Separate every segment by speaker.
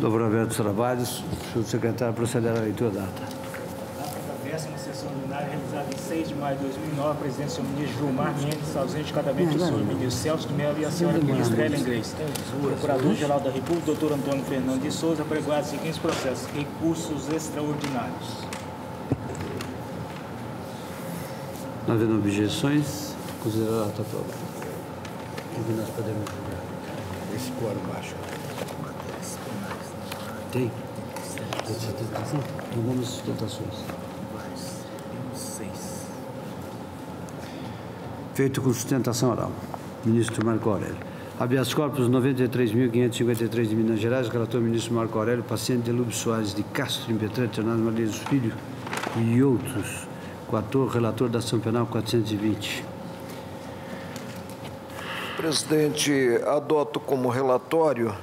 Speaker 1: Dobramento dos trabalhos. O secretário proceder à leitura da ata.
Speaker 2: Da 10ª sessão ordinária, realizada em 6 de maio de 2009, a presidência do ministro Gilmar Mendes, ausente cadamente o senhor ministro Celso de Mello e a senhora ministra Ellen Grace. Procurador-Geral da República, doutor Antônio Fernando de Souza, apregoado os seguintes processos: recursos extraordinários.
Speaker 1: Não havendo objeções, considerada a ata aprovada. O que nós podemos julgar?
Speaker 3: Esse quórum baixo.
Speaker 1: Tem? Tem sustentação? Algumas sustentações. Feito com sustentação oral. Ministro Marco Aurélio. Habeas corpus 93.553 de Minas Gerais, relator ministro Marco Aurélio, paciente de Lúcio Soares de Castro, impetrante Hernando Malheiros Filho e outros. Coator, relator da ação penal 420.
Speaker 4: Presidente, adoto como relatório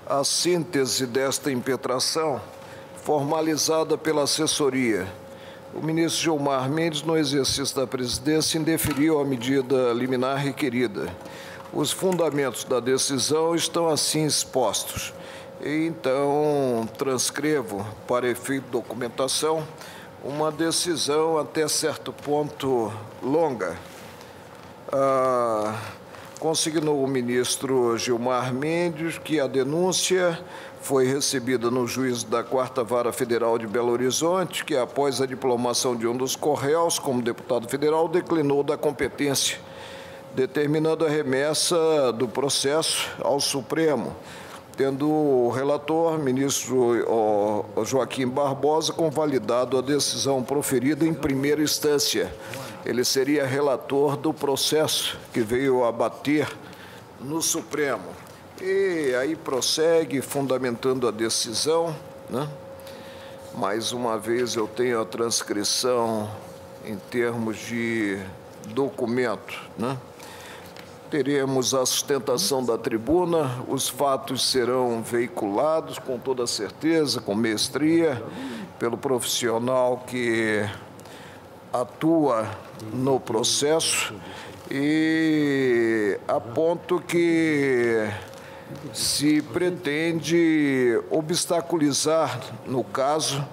Speaker 4: a síntese desta impetração formalizada pela assessoria. O ministro Gilmar Mendes, no exercício da presidência, indeferiu a medida liminar requerida. Os fundamentos da decisão estão assim expostos. E, então, transcrevo, para efeito de documentação, uma decisão até certo ponto longa. Consignou o ministro Gilmar Mendes que a denúncia foi recebida no juízo da 4ª Vara Federal de Belo Horizonte, que após a diplomação de um dos corréus como deputado federal, declinou da competência, determinando a remessa do processo ao Supremo, tendo o relator, ministro Joaquim Barbosa, convalidado a decisão proferida em primeira instância. Ele seria relator do processo que veio a bater no Supremo. E aí prossegue, fundamentando a decisão, né? Mais uma vez eu tenho a transcrição em termos de documento, né? Teremos a sustentação da tribuna, os fatos serão veiculados com toda certeza, com mestria, pelo profissional que atua no processo, e a ponto que se pretende obstaculizar, no caso,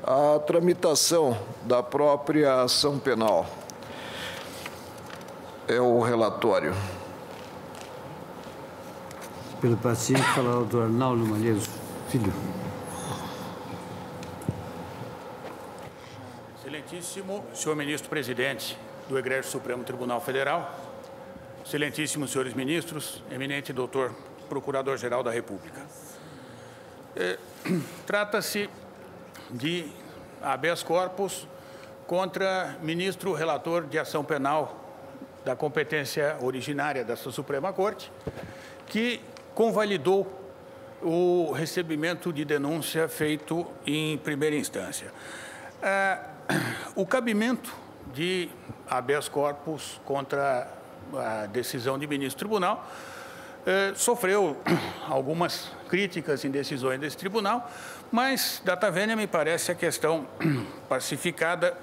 Speaker 4: a tramitação da própria ação penal. É o relatório.
Speaker 1: Pelo paciente, fala o doutor Arnaldo Malheiros Filho.
Speaker 5: Excelentíssimo senhor ministro presidente do Egrégio Supremo Tribunal Federal, excelentíssimos senhores ministros, eminente doutor Procurador-Geral da República. Trata-se de habeas corpus contra ministro relator de ação penal da competência originária desta Suprema Corte, que convalidou o recebimento de denúncia feito em primeira instância. O cabimento de habeas corpus contra a decisão de ministro do tribunal sofreu algumas críticas em decisões desse tribunal, mas, data vênia, me parece a questão pacificada,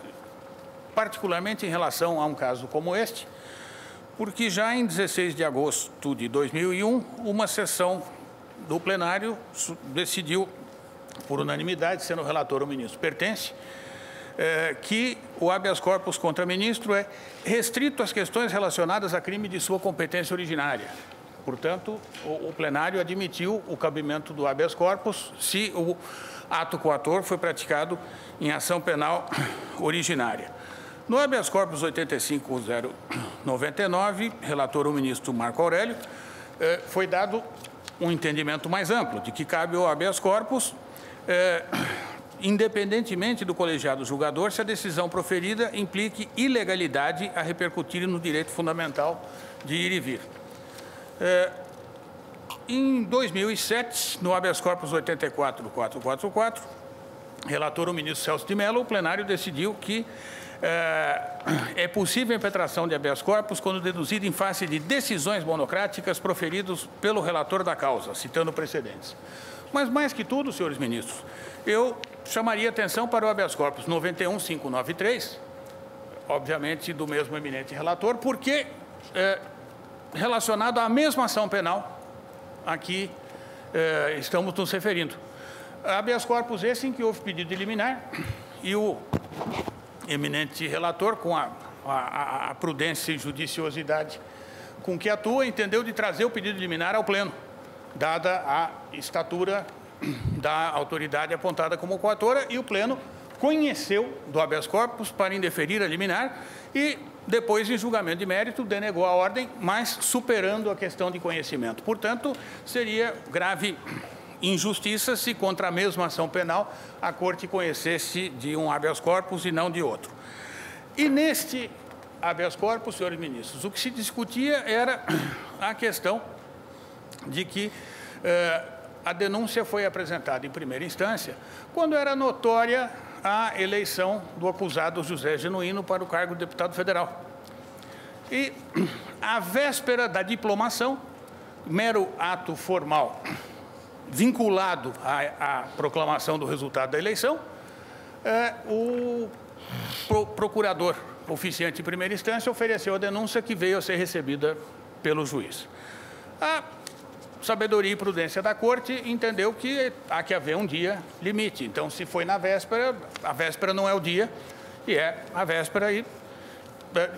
Speaker 5: particularmente em relação a um caso como este, porque já em 16 de agosto de 2001, uma sessão do plenário decidiu, por unanimidade, sendo o relator o ministro Pertence, que o habeas corpus contra ministro é restrito às questões relacionadas a crime de sua competência originária. Portanto, o plenário admitiu o cabimento do habeas corpus se o ato coator foi praticado em ação penal originária. No habeas corpus 85.099, relator o ministro Marco Aurélio, foi dado um entendimento mais amplo de que cabe ao habeas corpus independentemente do colegiado julgador, se a decisão proferida implique ilegalidade a repercutir no direito fundamental de ir e vir. Em 2007, no habeas corpus 84.444, relator o ministro Celso de Mello, o plenário decidiu que é possível a impetração de habeas corpus quando deduzida em face de decisões monocráticas proferidas pelo relator da causa, citando precedentes. Mas, mais que tudo, senhores ministros, eu chamaria atenção para o habeas corpus 91.593, obviamente do mesmo eminente relator, porque relacionado à mesma ação penal aqui estamos nos referindo. Habeas corpus esse em que houve pedido de liminar e o eminente relator, com a prudência e judiciosidade com que atua, entendeu de trazer o pedido de liminar ao pleno, dada a estatura da autoridade apontada como coautora, e o pleno conheceu do habeas corpus para indeferir a liminar e, depois, em julgamento de mérito, denegou a ordem, mas superando a questão de conhecimento. Portanto, seria grave injustiça se, contra a mesma ação penal, a Corte conhecesse de um habeas corpus e não de outro. E neste habeas corpus, senhores ministros, o que se discutia era a questão de que a denúncia foi apresentada em primeira instância quando era notória a eleição do acusado José Genuíno para o cargo de deputado federal. E, à véspera da diplomação, mero ato formal vinculado à proclamação do resultado da eleição, o procurador oficiante em primeira instância ofereceu a denúncia, que veio a ser recebida pelo juiz. A sabedoria e prudência da Corte entendeu que há que haver um dia limite. Então, se foi na véspera, a véspera não é o dia, e é a véspera, e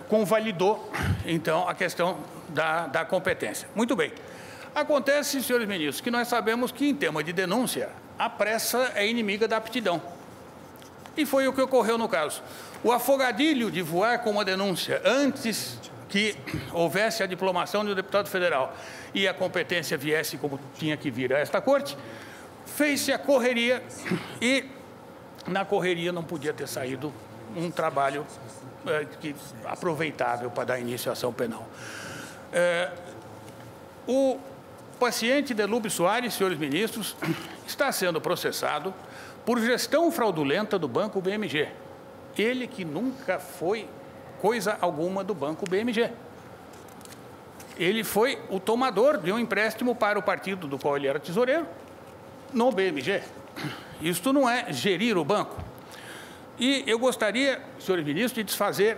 Speaker 5: convalidou, então, a questão da competência. Muito bem. Acontece, senhores ministros, que nós sabemos que, em tema de denúncia, a pressa é inimiga da aptidão. E foi o que ocorreu no caso. O afogadilho de voar com uma denúncia antes que houvesse a diplomação do deputado federal e a competência viesse como tinha que vir a esta Corte, fez-se a correria e, na correria, não podia ter saído um trabalho aproveitável para dar início à ação penal. O paciente Delúbio Soares, senhores ministros, está sendo processado por gestão fraudulenta do Banco BMG. Ele que nunca foi coisa alguma do Banco BMG. Ele foi o tomador de um empréstimo para o partido do qual ele era tesoureiro no BMG. Isto não é gerir o banco. E eu gostaria, senhores ministros, de desfazer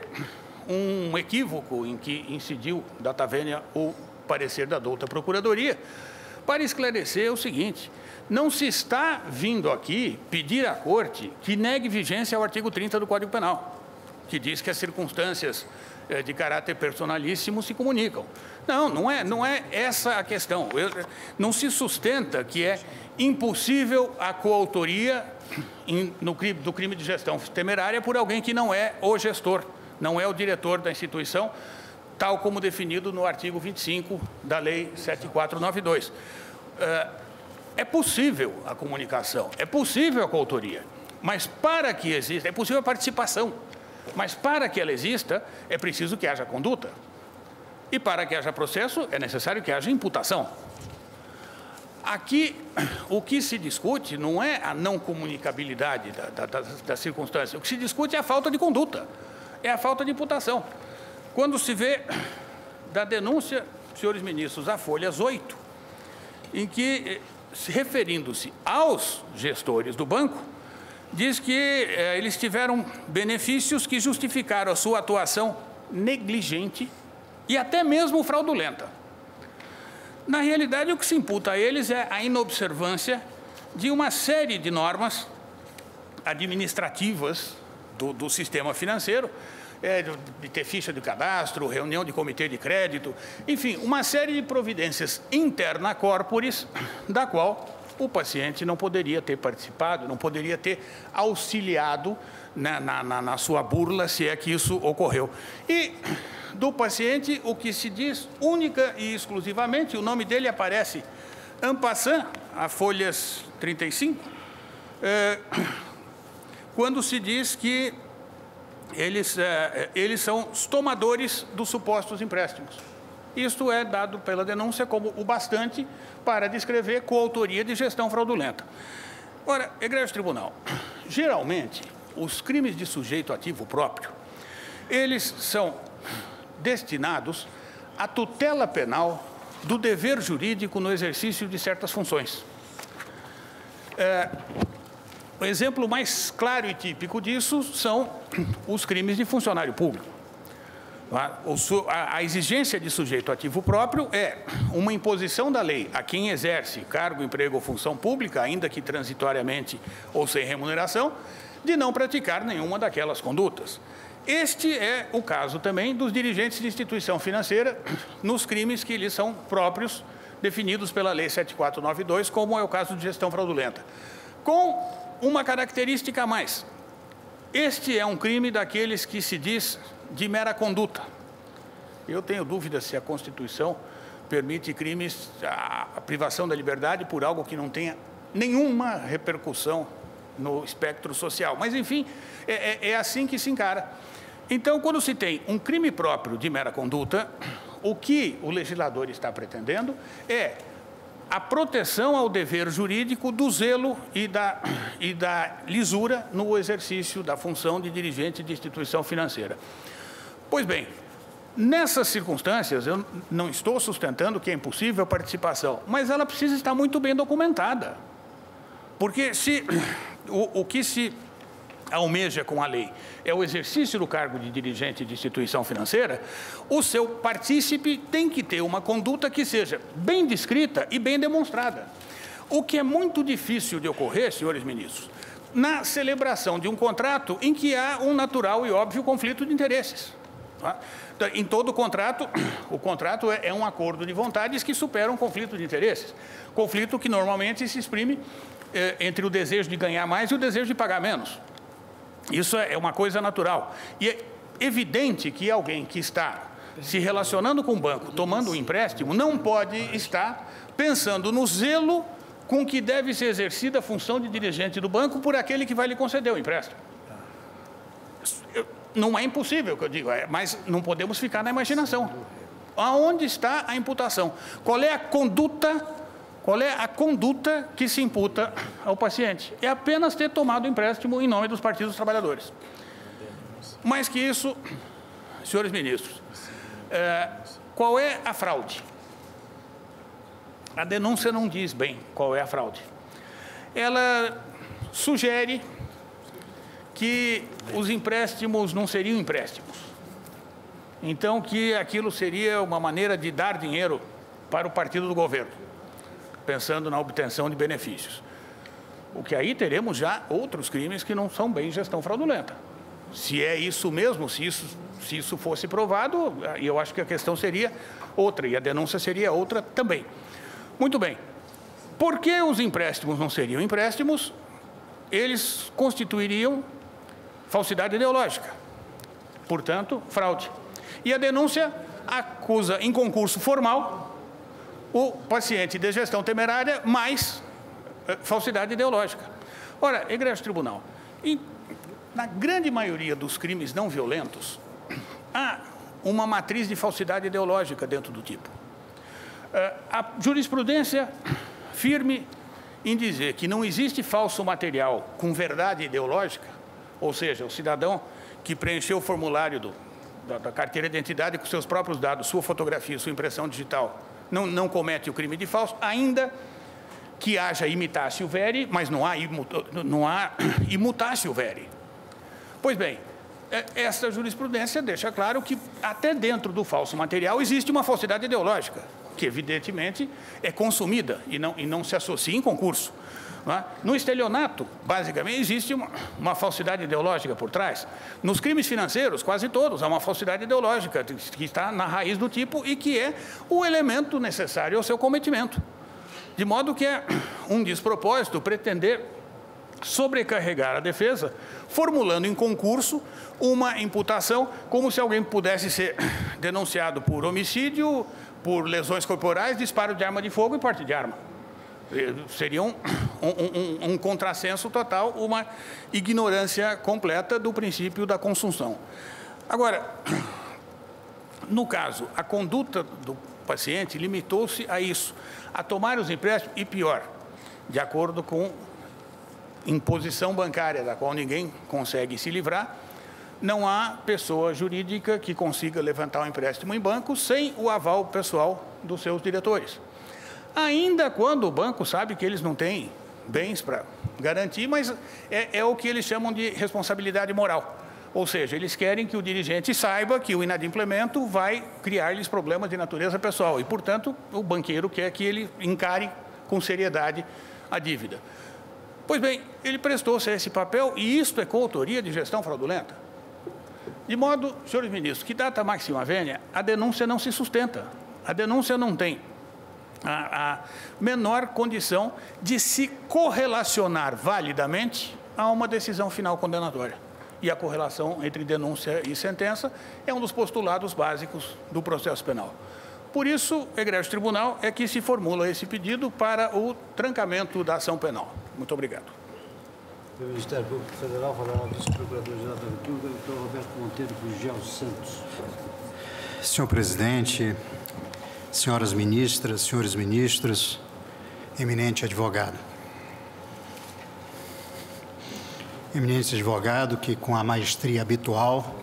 Speaker 5: um equívoco em que incidiu data vênia o parecer da douta Procuradoria, para esclarecer o seguinte: não se está vindo aqui pedir à Corte que negue vigência ao artigo 30 do Código Penal, que diz que as circunstâncias de caráter personalíssimo se comunicam. Não é essa a questão. Não se sustenta que é impossível a coautoria do crime de gestão temerária por alguém que não é o gestor, não é o diretor da instituição, tal como definido no artigo 25 da Lei 7492. É possível a comunicação, é possível a coautoria, mas para que exista, é possível a participação, mas para que ela exista, é preciso que haja conduta. E para que haja processo, é necessário que haja imputação. Aqui, o que se discute não é a não comunicabilidade da circunstância, o que se discute é a falta de conduta, é a falta de imputação. Quando se vê da denúncia, senhores ministros, a folhas 8, em que, referindo-se aos gestores do banco, diz que eles tiveram benefícios que justificaram a sua atuação negligente e até mesmo fraudulenta. Na realidade, o que se imputa a eles é a inobservância de uma série de normas administrativas do sistema financeiro, de ter ficha de cadastro, reunião de comitê de crédito, enfim, uma série de providências interna corporis, da qual o paciente não poderia ter participado, não poderia ter auxiliado na sua burla, se é que isso ocorreu. E do paciente, o que se diz única e exclusivamente, o nome dele aparece en passant, a folhas 35, quando se diz que eles são os tomadores dos supostos empréstimos. Isto é dado pela denúncia como o bastante para descrever coautoria de gestão fraudulenta. Ora, egrégio tribunal, geralmente, os crimes de sujeito ativo próprio, eles são destinados à tutela penal do dever jurídico no exercício de certas funções. O exemplo mais claro e típico disso são os crimes de funcionário público. A exigência de sujeito ativo próprio é uma imposição da lei a quem exerce cargo, emprego ou função pública, ainda que transitoriamente ou sem remuneração, de não praticar nenhuma daquelas condutas. Este é o caso também dos dirigentes de instituição financeira nos crimes que lhes são próprios, definidos pela Lei 7492, como é o caso de gestão fraudulenta. Com uma característica a mais. Este é um crime daqueles que se diz de mera conduta. Eu tenho dúvida se a Constituição permite crimes, a privação da liberdade por algo que não tenha nenhuma repercussão no espectro social. Mas, enfim, é assim que se encara. Então, quando se tem um crime próprio de mera conduta, o que o legislador está pretendendo é a proteção ao dever jurídico do zelo e da lisura no exercício da função de dirigente de instituição financeira. Pois bem, nessas circunstâncias, eu não estou sustentando que é impossível a participação, mas ela precisa estar muito bem documentada. Porque o que se almeja com a lei é o exercício do cargo de dirigente de instituição financeira, o seu partícipe tem que ter uma conduta que seja bem descrita e bem demonstrada. O que é muito difícil de ocorrer, senhores ministros, na celebração de um contrato em que há um natural e óbvio conflito de interesses. Tá? Então, em todo contrato, o contrato é um acordo de vontades que supera um conflito de interesses. Conflito que normalmente se exprime entre o desejo de ganhar mais e o desejo de pagar menos. Isso é uma coisa natural. E é evidente que alguém que está se relacionando com o banco, tomando um empréstimo, não pode estar pensando no zelo com que deve ser exercida a função de dirigente do banco por aquele que vai lhe conceder o empréstimo. Não é impossível, que eu digo, mas não podemos ficar na imaginação. Aonde está a imputação? Qual é a conduta que se imputa ao paciente? É apenas ter tomado o empréstimo em nome dos partidos dos trabalhadores. Mais que isso, senhores ministros, qual é a fraude? A denúncia não diz bem qual é a fraude. Ela sugere que os empréstimos não seriam empréstimos. Então, que aquilo seria uma maneira de dar dinheiro para o partido do governo, pensando na obtenção de benefícios. O que aí teremos já outros crimes que não são bem gestão fraudulenta. Se é isso mesmo, se isso fosse provado, eu acho que a questão seria outra, e a denúncia seria outra também. Muito bem. Por que os empréstimos não seriam empréstimos? Eles constituiriam falsidade ideológica. Portanto, fraude. E a denúncia acusa em concurso formal o paciente de gestão temerária mais falsidade ideológica. Ora, egresso tribunal, na grande maioria dos crimes não violentos, há uma matriz de falsidade ideológica dentro do tipo. A jurisprudência firme em dizer que não existe falso material com verdade ideológica, ou seja, o cidadão que preencheu o formulário da carteira de identidade com seus próprios dados, sua fotografia, sua impressão digital, não comete o crime de falso, ainda que haja imitatio veri, mas não há imutatio veri. Pois bem, essa jurisprudência deixa claro que até dentro do falso material existe uma falsidade ideológica, que evidentemente é consumida e não se associa em concurso. No estelionato, basicamente, existe uma falsidade ideológica por trás. Nos crimes financeiros, quase todos, há uma falsidade ideológica que está na raiz do tipo e que é o elemento necessário ao seu cometimento. De modo que é um despropósito pretender sobrecarregar a defesa, formulando em concurso uma imputação como se alguém pudesse ser denunciado por homicídio, por lesões corporais, disparo de arma de fogo e porte de arma. Seria um contrassenso total, uma ignorância completa do princípio da consunção. Agora, no caso, a conduta do paciente limitou-se a isso, a tomar os empréstimos e, pior, de acordo com imposição bancária, da qual ninguém consegue se livrar, não há pessoa jurídica que consiga levantar um empréstimo em banco sem o aval pessoal dos seus diretores. Ainda quando o banco sabe que eles não têm bens para garantir, mas é o que eles chamam de responsabilidade moral. Ou seja, eles querem que o dirigente saiba que o inadimplemento vai criar-lhes problemas de natureza pessoal e, portanto, o banqueiro quer que ele encare com seriedade a dívida. Pois bem, ele prestou-se a esse papel e isto é coautoria de gestão fraudulenta. De modo, senhores ministros, que data máxima vênia, a denúncia não se sustenta. A denúncia não tem a menor condição de se correlacionar validamente a uma decisão final condenatória. E a correlação entre denúncia e sentença é um dos postulados básicos do processo penal. Por isso, egrégio tribunal, é que se formula esse pedido para o trancamento da ação penal. Muito obrigado.
Speaker 1: O Ministério Público Federal falará o vice-procurador-geral da República, doutor Roberto Monteiro Gugel Santos.
Speaker 6: Senhor presidente, senhoras ministras, senhores ministros, eminente advogado. Eminente advogado que, com a maestria habitual,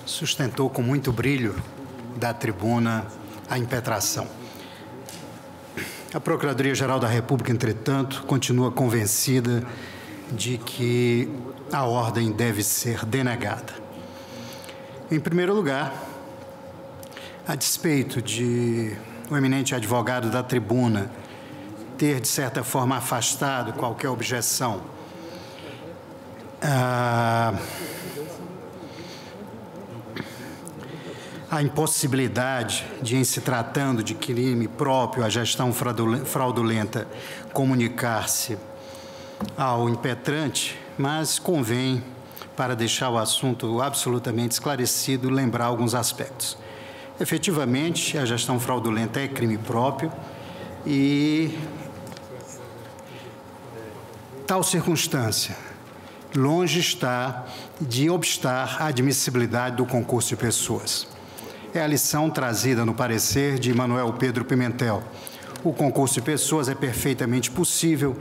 Speaker 6: sustentou com muito brilho da tribuna a impetração. A Procuradoria-Geral da República, entretanto, continua convencida de que a ordem deve ser denegada. Em primeiro lugar, a despeito de o eminente advogado da tribuna ter, de certa forma, afastado qualquer objeção a impossibilidade de, em se tratando de crime próprio, a gestão fraudulenta, comunicar-se ao impetrante, mas convém, para deixar o assunto absolutamente esclarecido, lembrar alguns aspectos. Efetivamente, a gestão fraudulenta é crime próprio e tal circunstância longe está de obstar a admissibilidade do concurso de pessoas. É a lição trazida no parecer de Manuel Pedro Pimentel. O concurso de pessoas é perfeitamente possível,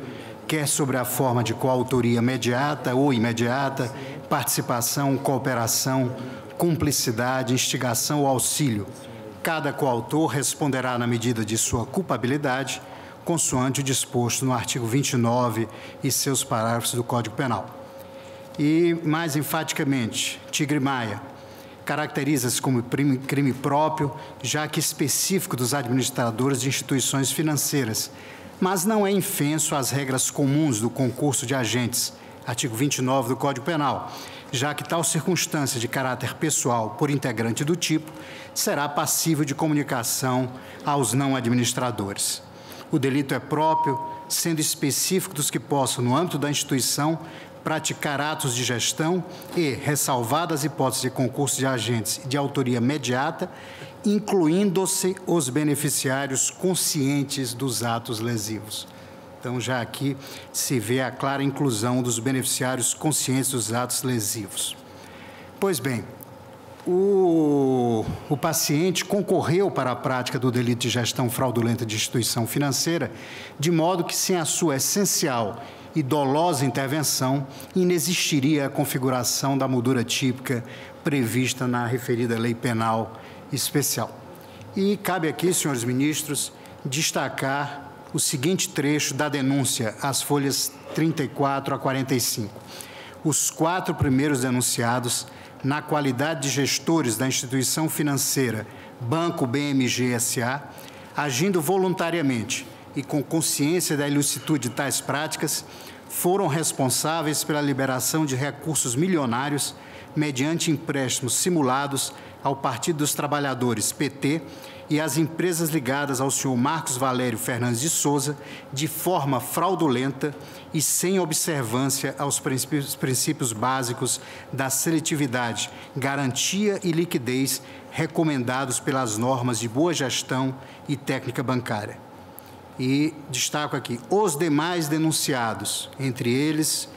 Speaker 6: quer sobre a forma de coautoria mediata ou imediata, participação, cooperação, cumplicidade, instigação ou auxílio. Cada coautor responderá na medida de sua culpabilidade, consoante o disposto no artigo 29 e seus parágrafos do Código Penal. E, mais enfaticamente, Tigre Maia caracteriza-se como crime próprio, já que específico dos administradores de instituições financeiras, mas não é infenso às regras comuns do concurso de agentes, artigo 29 do Código Penal, já que tal circunstância de caráter pessoal por integrante do tipo será passível de comunicação aos não administradores. O delito é próprio, sendo específico dos que possam, no âmbito da instituição, praticar atos de gestão e, ressalvadas hipóteses de concurso de agentes de autoria mediata, incluindo-se os beneficiários conscientes dos atos lesivos. Então, já aqui se vê a clara inclusão dos beneficiários conscientes dos atos lesivos. Pois bem, o paciente concorreu para a prática do delito de gestão fraudulenta de instituição financeira, de modo que, sem a sua essencial e dolosa intervenção, inexistiria a configuração da moldura típica prevista na referida lei penal especial. E cabe aqui, senhores ministros, destacar o seguinte trecho da denúncia, as folhas 34 a 45. Os 4 primeiros denunciados, na qualidade de gestores da instituição financeira Banco BMG S.A., agindo voluntariamente e com consciência da ilicitude de tais práticas, foram responsáveis pela liberação de recursos milionários mediante empréstimos simulados ao Partido dos Trabalhadores, PT, e às empresas ligadas ao senhor Marcos Valério Fernandes de Souza, de forma fraudulenta e sem observância aos princípios básicos da seletividade, garantia e liquidez recomendados pelas normas de boa gestão e técnica bancária. E destaco aqui, os demais denunciados, entre eles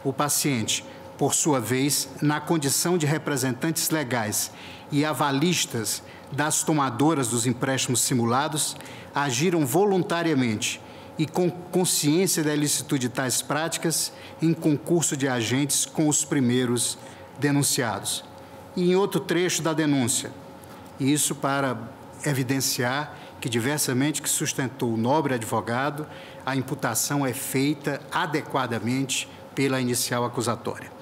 Speaker 6: o paciente, por sua vez, na condição de representantes legais e avalistas das tomadoras dos empréstimos simulados, agiram voluntariamente e com consciência da ilicitude de tais práticas em concurso de agentes com os primeiros denunciados. E em outro trecho da denúncia, isso para evidenciar que, diversamente que sustentou o nobre advogado, a imputação é feita adequadamente pela inicial acusatória.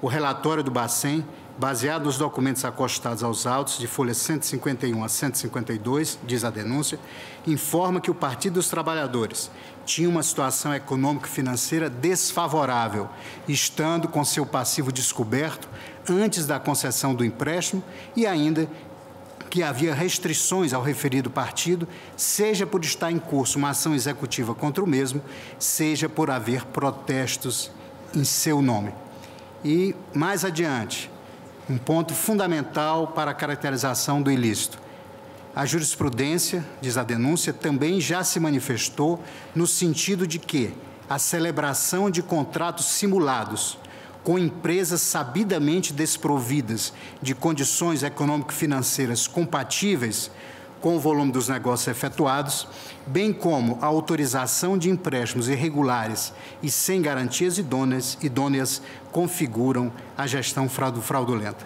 Speaker 6: O relatório do Bacen baseado nos documentos acostados aos autos, de folhas 151 a 152, diz a denúncia, informa que o Partido dos Trabalhadores tinha uma situação econômico-financeira desfavorável, estando com seu passivo descoberto antes da concessão do empréstimo e ainda que havia restrições ao referido partido, seja por estar em curso uma ação executiva contra o mesmo, seja por haver protestos em seu nome. E, mais adiante, um ponto fundamental para a caracterização do ilícito. A jurisprudência, diz a denúncia, também já se manifestou no sentido de que a celebração de contratos simulados com empresas sabidamente desprovidas de condições econômico-financeiras compatíveis com o volume dos negócios efetuados, bem como a autorização de empréstimos irregulares e sem garantias idôneas configuram a gestão fraudulenta.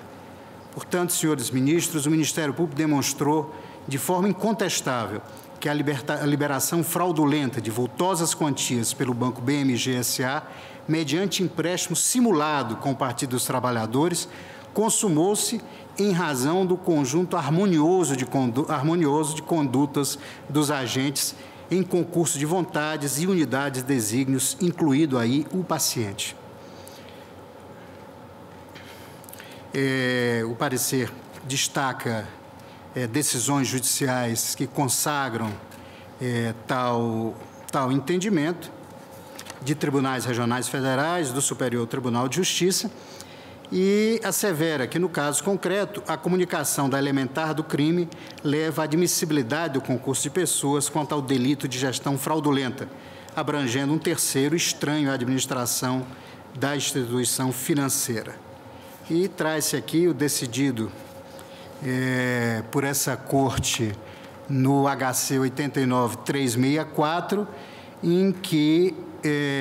Speaker 6: Portanto, senhores ministros, o Ministério Público demonstrou de forma incontestável que a liberação fraudulenta de vultosas quantias pelo Banco BMG S.A., mediante empréstimo simulado com o Partido dos Trabalhadores, consumou-se em razão do conjunto harmonioso de condutas dos agentes em concurso de vontades e unidades de desígnios, incluído aí o paciente. O parecer destaca decisões judiciais que consagram tal entendimento, de tribunais regionais federais, do Superior Tribunal de Justiça, e assevera que, no caso concreto, a comunicação da elementar do crime leva à admissibilidade do concurso de pessoas quanto ao delito de gestão fraudulenta, abrangendo um terceiro estranho à administração da instituição financeira. E traz-se aqui o decidido por essa Corte no HC 89.364, em que,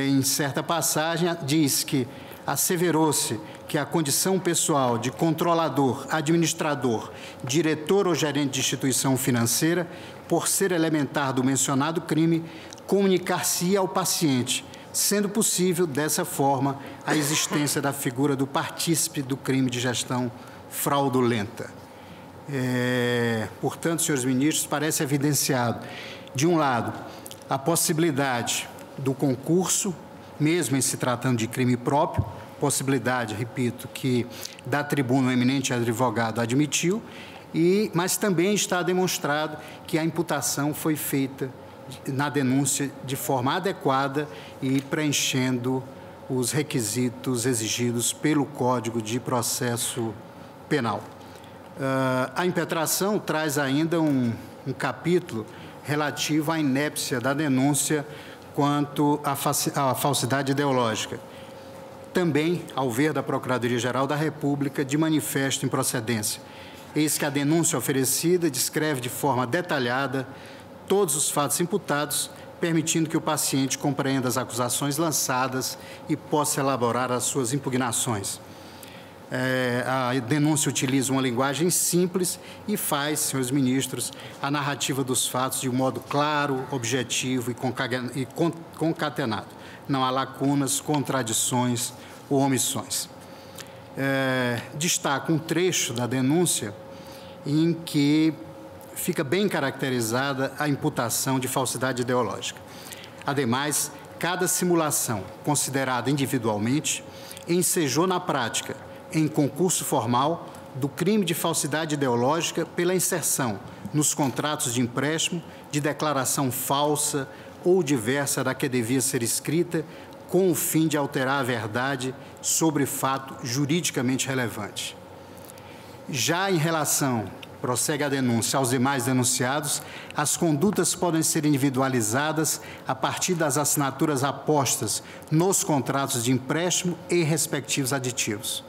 Speaker 6: em certa passagem, diz que asseverou-se que a condição pessoal de controlador, administrador, diretor ou gerente de instituição financeira, por ser elementar do mencionado crime, comunicar-se ao paciente, sendo possível, dessa forma, a existência da figura do partícipe do crime de gestão fraudulenta. Portanto, senhores ministros, parece evidenciado, de um lado, a possibilidade do concurso, mesmo em se tratando de crime próprio, possibilidade, repito, que da tribuna o eminente advogado admitiu, mas também está demonstrado que a imputação foi feita na denúncia de forma adequada e preenchendo os requisitos exigidos pelo Código de Processo Penal. A impetração traz ainda um capítulo relativo à inépcia da denúncia quanto à falsidade ideológica. Também, ao ver da Procuradoria-Geral da República, de manifesto improcedência. Eis que a denúncia oferecida descreve de forma detalhada todos os fatos imputados, permitindo que o paciente compreenda as acusações lançadas e possa elaborar as suas impugnações. A denúncia utiliza uma linguagem simples e faz, senhores ministros, a narrativa dos fatos de um modo claro, objetivo e concatenado. Não há lacunas, contradições ou omissões. Destaco um trecho da denúncia em que fica bem caracterizada a imputação de falsidade ideológica. Ademais, cada simulação, considerada individualmente, ensejou na prática, em concurso formal, do crime de falsidade ideológica pela inserção nos contratos de empréstimo de declaração falsa ou diversa da que devia ser escrita, com o fim de alterar a verdade sobre fato juridicamente relevante. Já em relação, prossegue a denúncia, aos demais denunciados, as condutas podem ser individualizadas a partir das assinaturas apostas nos contratos de empréstimo e respectivos aditivos.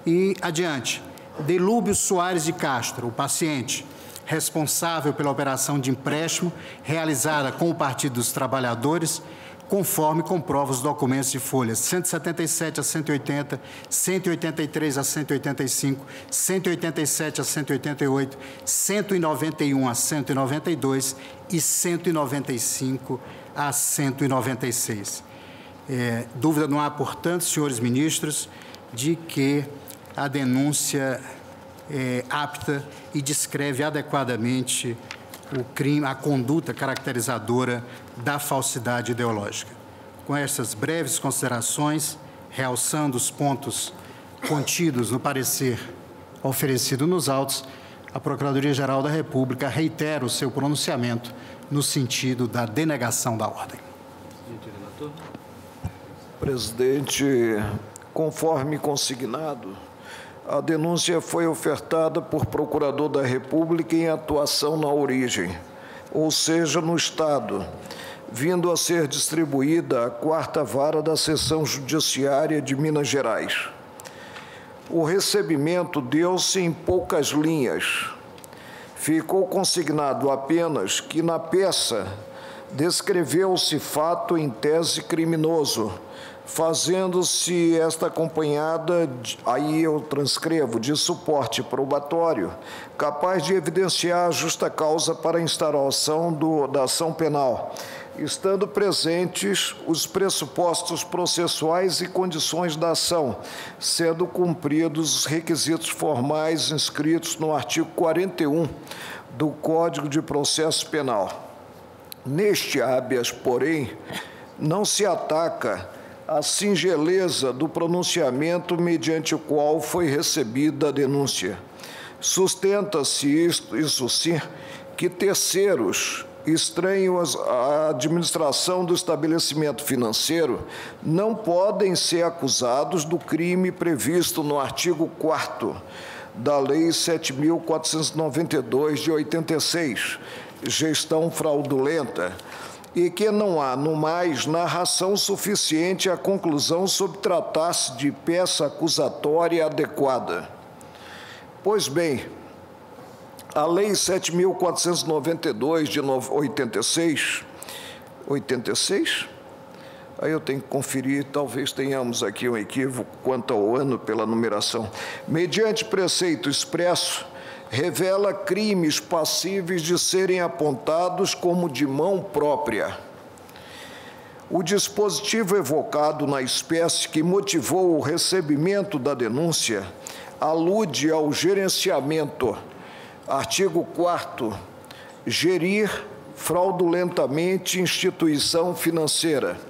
Speaker 6: E, adiante, Delúbio Soares de Castro, o paciente, responsável pela operação de empréstimo realizada com o Partido dos Trabalhadores, conforme comprova os documentos de folhas 177 a 180, 183 a 185, 187 a 188, 191 a 192 e 195 a 196. Dúvida não há, portanto, senhores ministros, de que a denúncia apta e descreve adequadamente o crime, a conduta caracterizadora da falsidade ideológica. Com essas breves considerações, realçando os pontos contidos no parecer oferecido nos autos, a Procuradoria-Geral da República reitera o seu pronunciamento no sentido da denegação da ordem.
Speaker 4: Presidente, conforme consignado, a denúncia foi ofertada por Procurador da República em atuação na origem, ou seja, no Estado, vindo a ser distribuída à 4ª Vara da Seção Judiciária de Minas Gerais. O recebimento deu-se em poucas linhas. Ficou consignado apenas que, na peça, descreveu-se fato em tese criminoso, fazendo-se esta acompanhada, aí eu transcrevo, de suporte probatório, capaz de evidenciar a justa causa para a instauração da ação penal, estando presentes os pressupostos processuais e condições da ação, sendo cumpridos os requisitos formais inscritos no artigo 41 do Código de Processo Penal. Neste habeas, porém, não se ataca a singeleza do pronunciamento mediante o qual foi recebida a denúncia. Sustenta-se isso sim, que terceiros estranhos à administração do estabelecimento financeiro não podem ser acusados do crime previsto no artigo 4º da Lei 7.492, de 86, gestão fraudulenta, e que não há, no mais, narração suficiente à conclusão sobre tratar-se de peça acusatória adequada. Pois bem, a Lei 7.492, de 86, aí eu tenho que conferir, talvez tenhamos aqui um equívoco quanto ao ano pela numeração, mediante preceito expresso, revela crimes passíveis de serem apontados como de mão própria. O dispositivo evocado na espécie que motivou o recebimento da denúncia alude ao gerenciamento. Artigo 4º, gerir fraudulentamente instituição financeira.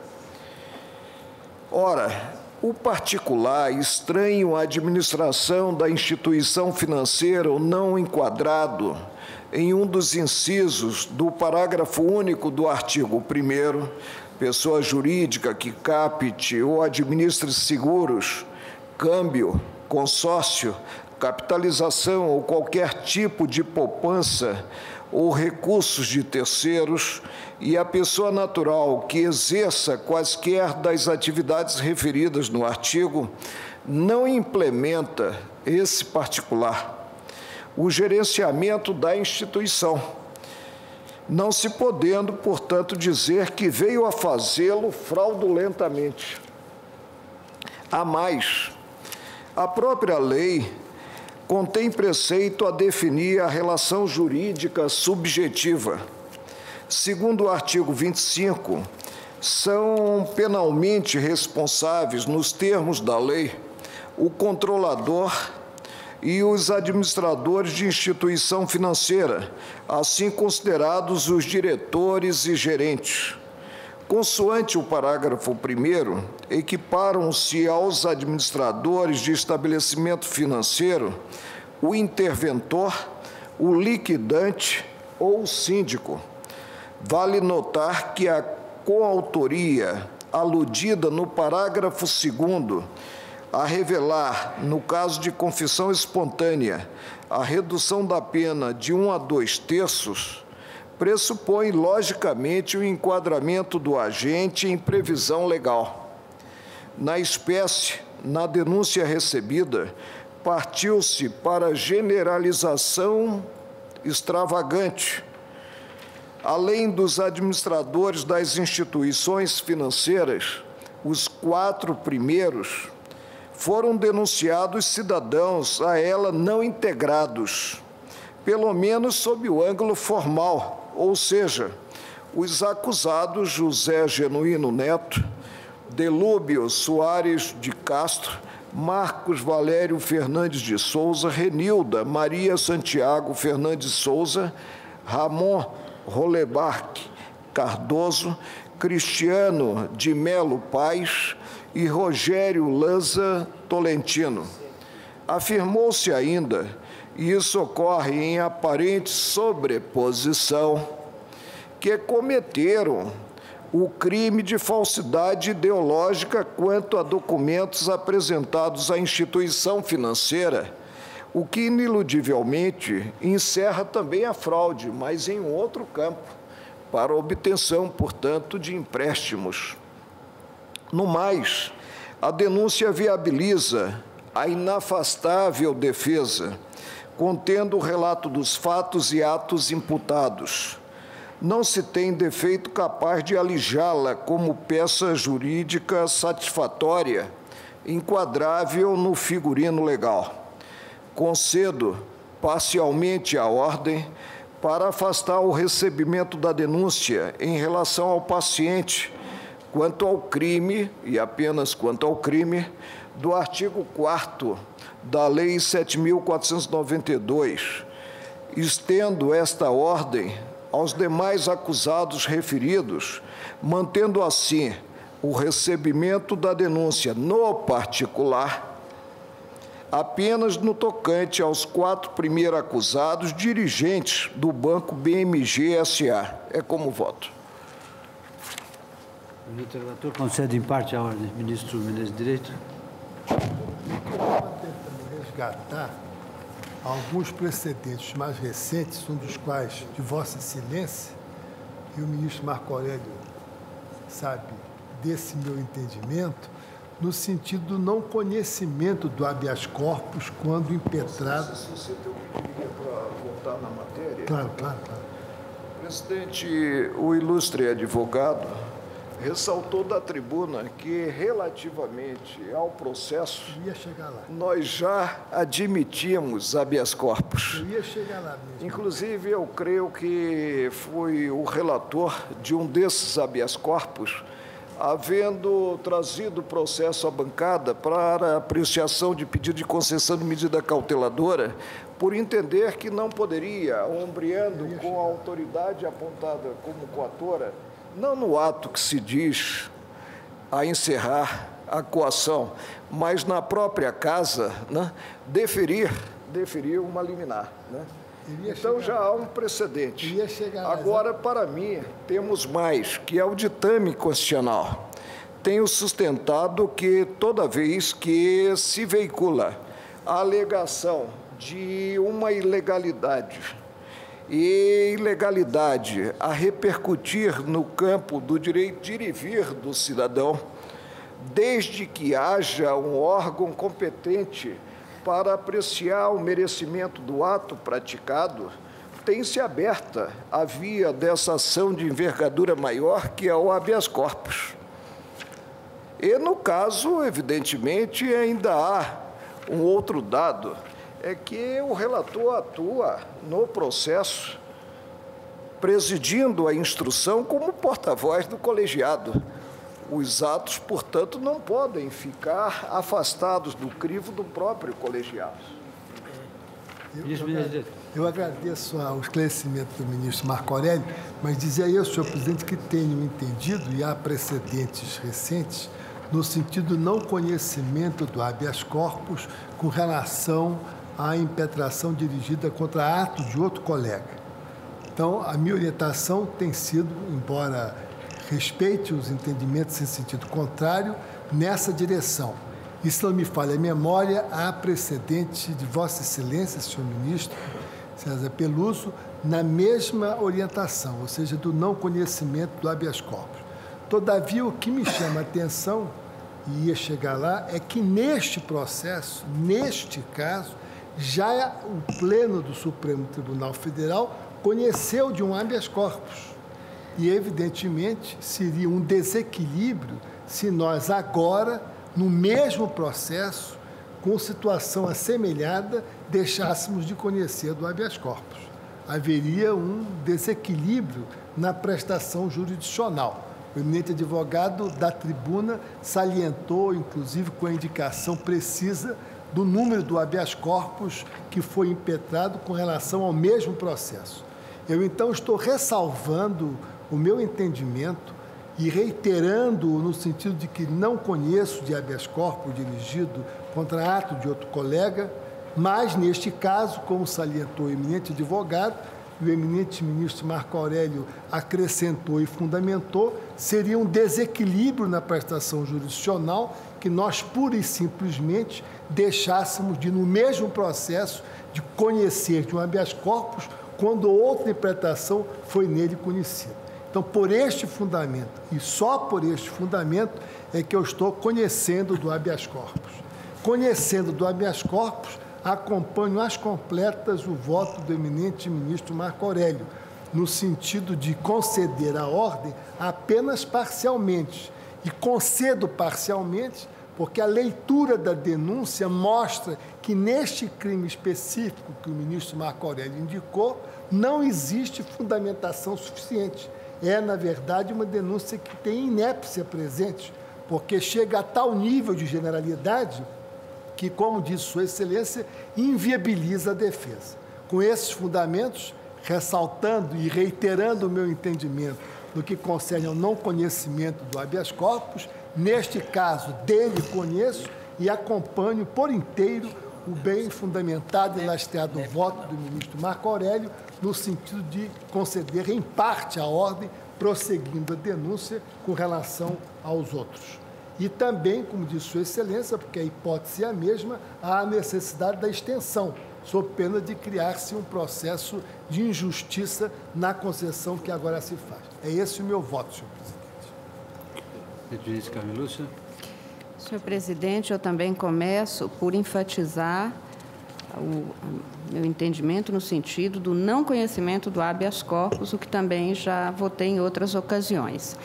Speaker 4: Ora, o particular estranho à administração da instituição financeira ou não enquadrado em um dos incisos do parágrafo único do artigo 1º, pessoa jurídica que capte ou administre seguros, câmbio, consórcio, capitalização ou qualquer tipo de poupança ou recursos de terceiros, e a pessoa natural que exerça quaisquer das atividades referidas no artigo não implementa esse particular o gerenciamento da instituição, não se podendo, portanto, dizer que veio a fazê-lo fraudulentamente. A mais, a própria lei contém preceito a definir a relação jurídica subjetiva. Segundo o artigo 25, são penalmente responsáveis, nos termos da lei, o controlador e os administradores de instituição financeira, assim considerados os diretores e gerentes. Consoante o parágrafo 1º, equiparam-se aos administradores de estabelecimento financeiro o interventor, o liquidante ou o síndico. Vale notar que a coautoria aludida no parágrafo 2º, a revelar, no caso de confissão espontânea, a redução da pena de 1 a 2/3, pressupõe, logicamente, o enquadramento do agente em previsão legal. Na espécie, na denúncia recebida, partiu-se para generalização extravagante. Além dos administradores das instituições financeiras, os 4 primeiros foram denunciados cidadãos a ela não integrados, pelo menos sob o ângulo formal, ou seja, os acusados José Genuíno Neto, Delúbio Soares de Castro, Marcos Valério Fernandes de Souza, Renilda Maria Santiago Fernandes Souza, Ramon Rolebarque Cardoso, Cristiano de Melo Paes e Rogério Lanza Tolentino. Afirmou-se ainda, e isso ocorre em aparente sobreposição, que cometeram o crime de falsidade ideológica quanto a documentos apresentados à instituição financeira, o que ineludivelmente encerra também a fraude, mas em outro campo, para obtenção, portanto, de empréstimos. No mais, a denúncia viabiliza a inafastável defesa, contendo o relato dos fatos e atos imputados. Não se tem defeito capaz de alijá-la como peça jurídica satisfatória, enquadrável no figurino legal. Concedo parcialmente a ordem para afastar o recebimento da denúncia em relação ao paciente, quanto ao crime, e apenas quanto ao crime, do artigo 4º da Lei 7.492, estendo esta ordem aos demais acusados referidos, mantendo assim o recebimento da denúncia no particular, apenas no tocante aos 4 primeiros acusados dirigentes do Banco BMG S.A. É como voto.
Speaker 1: O relator concede em parte a ordem. Ministro Menezes de Direito.
Speaker 3: Tentando resgatar alguns precedentes mais recentes, um dos quais de Vossa Excelência, e o ministro Marco Aurélio sabe desse meu entendimento, no sentido do não conhecimento do habeas corpus quando impetrado.
Speaker 4: Se você tem um pedido para voltar na matéria.
Speaker 3: Claro.
Speaker 4: Presidente, o ilustre advogado ressaltou da tribuna que, relativamente ao processo,
Speaker 3: Eu ia chegar lá.
Speaker 4: nós já admitimos habeas corpus.
Speaker 3: Eu ia chegar lá mesmo.
Speaker 4: Inclusive, eu creio que foi o relator de um desses habeas corpus, havendo trazido o processo à bancada para apreciação de pedido de concessão de medida cauteladora, por entender que não poderia, ombreando com a autoridade apontada como coatora, não no ato que se diz a encerrar a coação, mas na própria casa, né, deferir uma liminar. Né? Então já há um precedente. Agora, para mim, temos mais, que é o ditame constitucional. Tenho sustentado que toda vez que se veicula a alegação de uma ilegalidade, e ilegalidade a repercutir no campo do direito de ir e vir do cidadão, desde que haja um órgão competente para apreciar o merecimento do ato praticado, tem-se aberta a via dessa ação de envergadura maior, que é o habeas corpus. E, no caso, evidentemente, ainda há um outro dado, é que o relator atua no processo, presidindo a instrução como porta-voz do colegiado. Os atos, portanto, não podem ficar afastados do crivo do próprio colegiado.
Speaker 3: Eu agradeço o esclarecimento do ministro Marco Aurélio, mas dizia eu, senhor presidente, que tenho entendido, e há precedentes recentes, no sentido do não conhecimento do habeas corpus com relação à impetração dirigida contra ato de outro colega. Então, a minha orientação tem sido, embora respeite os entendimentos em sentido contrário, nessa direção. E, se não me falha a memória, há precedente de Vossa Excelência, senhor ministro César Peluso, na mesma orientação, ou seja, do não conhecimento do habeas corpus. Todavia, o que me chama a atenção, e ia chegar lá, é que neste processo, neste caso, já o Pleno do Supremo Tribunal Federal conheceu de um habeas corpus. E, evidentemente, seria um desequilíbrio se nós agora, no mesmo processo, com situação assemelhada, deixássemos de conhecer do habeas corpus. Haveria um desequilíbrio na prestação jurisdicional. O eminente advogado da tribuna salientou, inclusive com a indicação precisa do número do habeas corpus que foi impetrado com relação ao mesmo processo. Eu, então, estou ressalvando o meu entendimento e reiterando no sentido de que não conheço de habeas corpus dirigido contra ato de outro colega, mas, neste caso, como salientou o eminente advogado, e o eminente ministro Marco Aurélio acrescentou e fundamentou, seria um desequilíbrio na prestação jurisdicional que nós, pura e simplesmente, deixássemos de, no mesmo processo, de conhecer de um habeas corpus, quando outra interpretação foi nele conhecida. Então, por este fundamento, e só por este fundamento, é que eu estou conhecendo do habeas corpus. Conhecendo do habeas corpus, acompanho às completas o voto do eminente ministro Marco Aurélio, no sentido de conceder a ordem apenas parcialmente. E concedo parcialmente porque a leitura da denúncia mostra que neste crime específico que o ministro Marco Aurélio indicou, não existe fundamentação suficiente. É, na verdade, uma denúncia que tem inépcia presente, porque chega a tal nível de generalidade que, como disse Sua Excelência, inviabiliza a defesa. Com esses fundamentos, ressaltando e reiterando o meu entendimento no que concerne ao não conhecimento do habeas corpus, neste caso, dele conheço e acompanho por inteiro o bem fundamentado e lastreado voto do ministro Marco Aurélio, no sentido de conceder, em parte, a ordem, prosseguindo a denúncia com relação aos outros. E também, como disse Sua Excelência, porque a hipótese é a mesma, há a necessidade da extensão, sob pena de criar-se um processo de injustiça na concessão que agora se faz. É esse o meu voto, senhor presidente.
Speaker 1: Ministra Carmen Lúcia.
Speaker 7: Senhor presidente, eu também começo por enfatizar o meu entendimento no sentido do não conhecimento do habeas corpus, o que também já votei em outras ocasiões.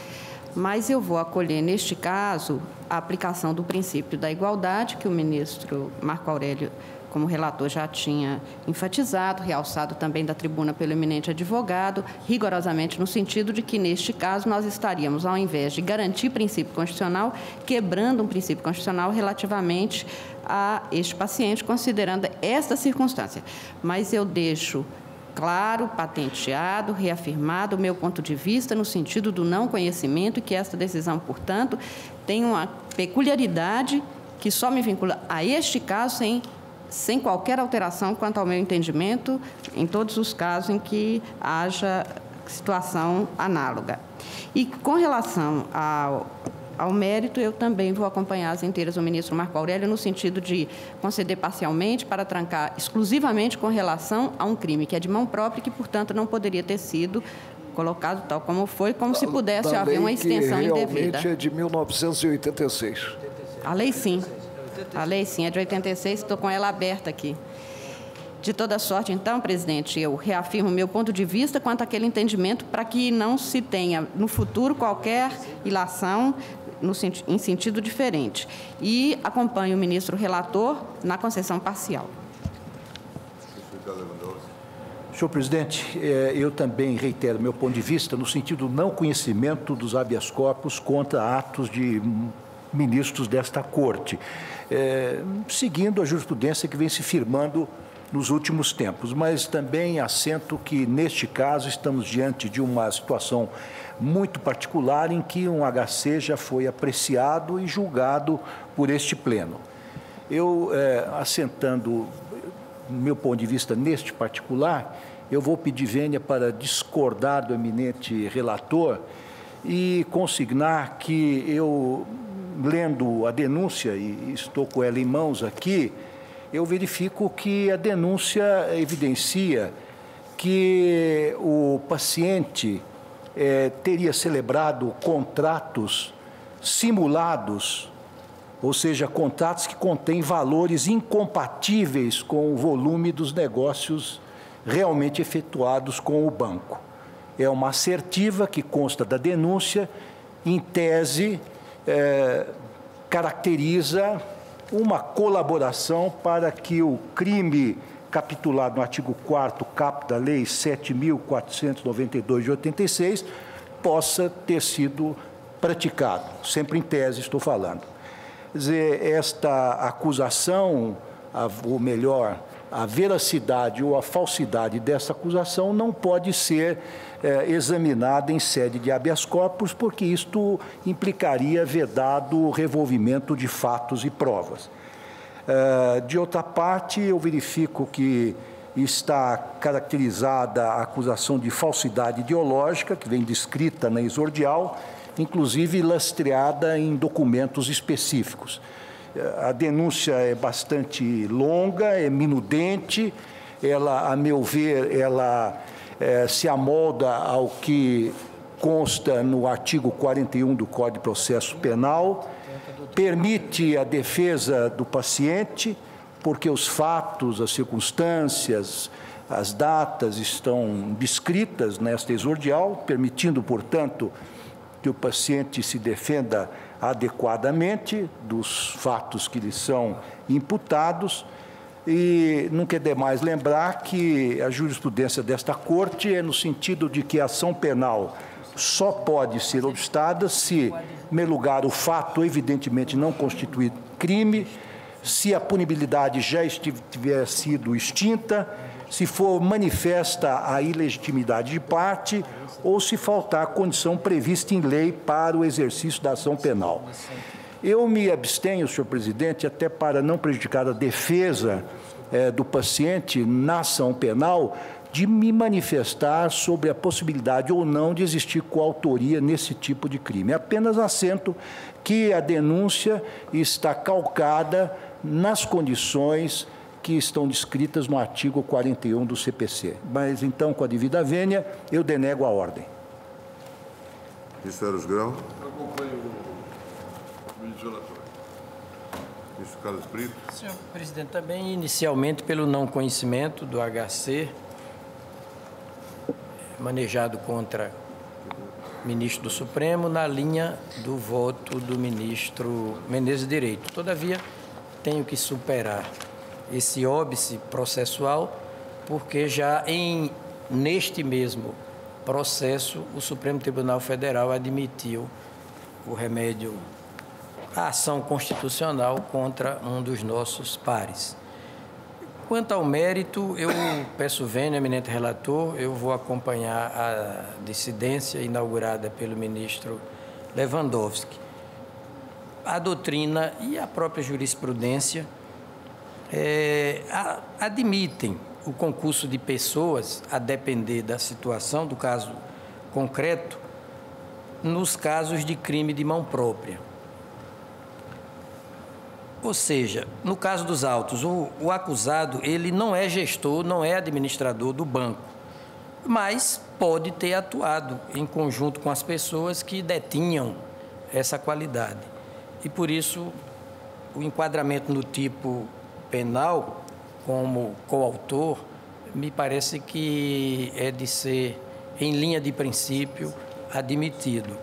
Speaker 7: Mas eu vou acolher, neste caso, a aplicação do princípio da igualdade, que o ministro Marco Aurélio, como relator, já tinha enfatizado, realçado também da tribuna pelo eminente advogado, rigorosamente no sentido de que, neste caso, nós estaríamos, ao invés de garantir princípio constitucional, quebrando um princípio constitucional relativamente a este paciente, considerando esta circunstância. Mas eu deixo claro, patenteado, reafirmado o meu ponto de vista no sentido do não conhecimento e que esta decisão, portanto, tem uma peculiaridade que só me vincula a este caso sem qualquer alteração quanto ao meu entendimento em todos os casos em que haja situação análoga. E com relação ao mérito, eu também vou acompanhar as inteiras do ministro Marco Aurélio no sentido de conceder parcialmente para trancar exclusivamente com relação a um crime que é de mão própria e que, portanto, não poderia ter sido colocado tal como foi, como se pudesse haver uma extensão indevida.
Speaker 4: Realmente é de 1986.
Speaker 7: A lei, sim. A lei, sim, é de 86, estou com ela aberta aqui. De toda sorte, então, presidente, eu reafirmo o meu ponto de vista quanto àquele entendimento para que não se tenha, no futuro, qualquer ilação em sentido diferente. E acompanho o ministro relator na concessão parcial.
Speaker 8: Senhor presidente, eu também reitero meu ponto de vista no sentido do não conhecimento dos habeas corpus contra atos de ministros desta Corte, seguindo a jurisprudência que vem se firmando nos últimos tempos, mas também assento que, neste caso, estamos diante de uma situação muito particular em que um HC já foi apreciado e julgado por este pleno. Eu, assentando meu ponto de vista neste particular, eu vou pedir vênia para discordar do eminente relator e consignar que eu, lendo a denúncia, e estou com ela em mãos aqui, eu verifico que a denúncia evidencia que o paciente teria celebrado contratos simulados, ou seja, contratos que contêm valores incompatíveis com o volume dos negócios realmente efetuados com o banco. É uma assertiva que consta da denúncia, em tese, caracteriza uma colaboração para que o crime capitulado no artigo 4º caput da Lei 7.492 de 86 possa ter sido praticado, sempre em tese estou falando. Quer dizer, esta acusação, ou melhor, a veracidade ou a falsidade dessa acusação não pode ser examinada em sede de habeas corpus, porque isto implicaria vedado revolvimento de fatos e provas. De outra parte, eu verifico que está caracterizada a acusação de falsidade ideológica, que vem descrita na exordial, inclusive lastreada em documentos específicos. A denúncia é bastante longa, é minudente, ela, a meu ver, ela se amolda ao que consta no artigo 41 do Código de Processo Penal, permite a defesa do paciente, porque os fatos, as circunstâncias, as datas estão descritas nesta exordial, permitindo, portanto, que o paciente se defenda adequadamente dos fatos que lhe são imputados. E nunca é demais lembrar que a jurisprudência desta Corte é no sentido de que a ação penal só pode ser obstada se, em primeiro lugar, o fato evidentemente não constitui crime, se a punibilidade já tiver sido extinta, se for manifesta a ilegitimidade de parte ou se faltar a condição prevista em lei para o exercício da ação penal. Eu me abstenho, senhor presidente, até para não prejudicar a defesa do paciente na ação penal, de me manifestar sobre a possibilidade ou não de existir coautoria nesse tipo de crime. Apenas assento que a denúncia está calcada nas condições que estão descritas no artigo 41 do CPC. Mas, então, com a devida vênia, eu denego a ordem.
Speaker 9: Ministro Eros Grão. Eu acompanho o ministro relator. Ministro Carlos Brito.
Speaker 10: Senhor presidente, também inicialmente pelo não conhecimento do HC, manejado contra o ministro do Supremo, na linha do voto do ministro Menezes Direito. Todavia, tenho que superar esse óbice processual, porque já neste mesmo processo, o Supremo Tribunal Federal admitiu o remédio, a ação constitucional contra um dos nossos pares. Quanto ao mérito, eu peço vênia, eminente relator, eu vou acompanhar a dissidência inaugurada pelo ministro Lewandowski. A doutrina e a própria jurisprudência admitem o concurso de pessoas, a depender da situação, do caso concreto, nos casos de crime de mão própria. Ou seja, no caso dos autos, o acusado, ele não é gestor, não é administrador do banco, mas pode ter atuado em conjunto com as pessoas que detinham essa qualidade. E, por isso, o enquadramento no tipo penal, como coautor, me parece que é de ser, em linha de princípio, admitido.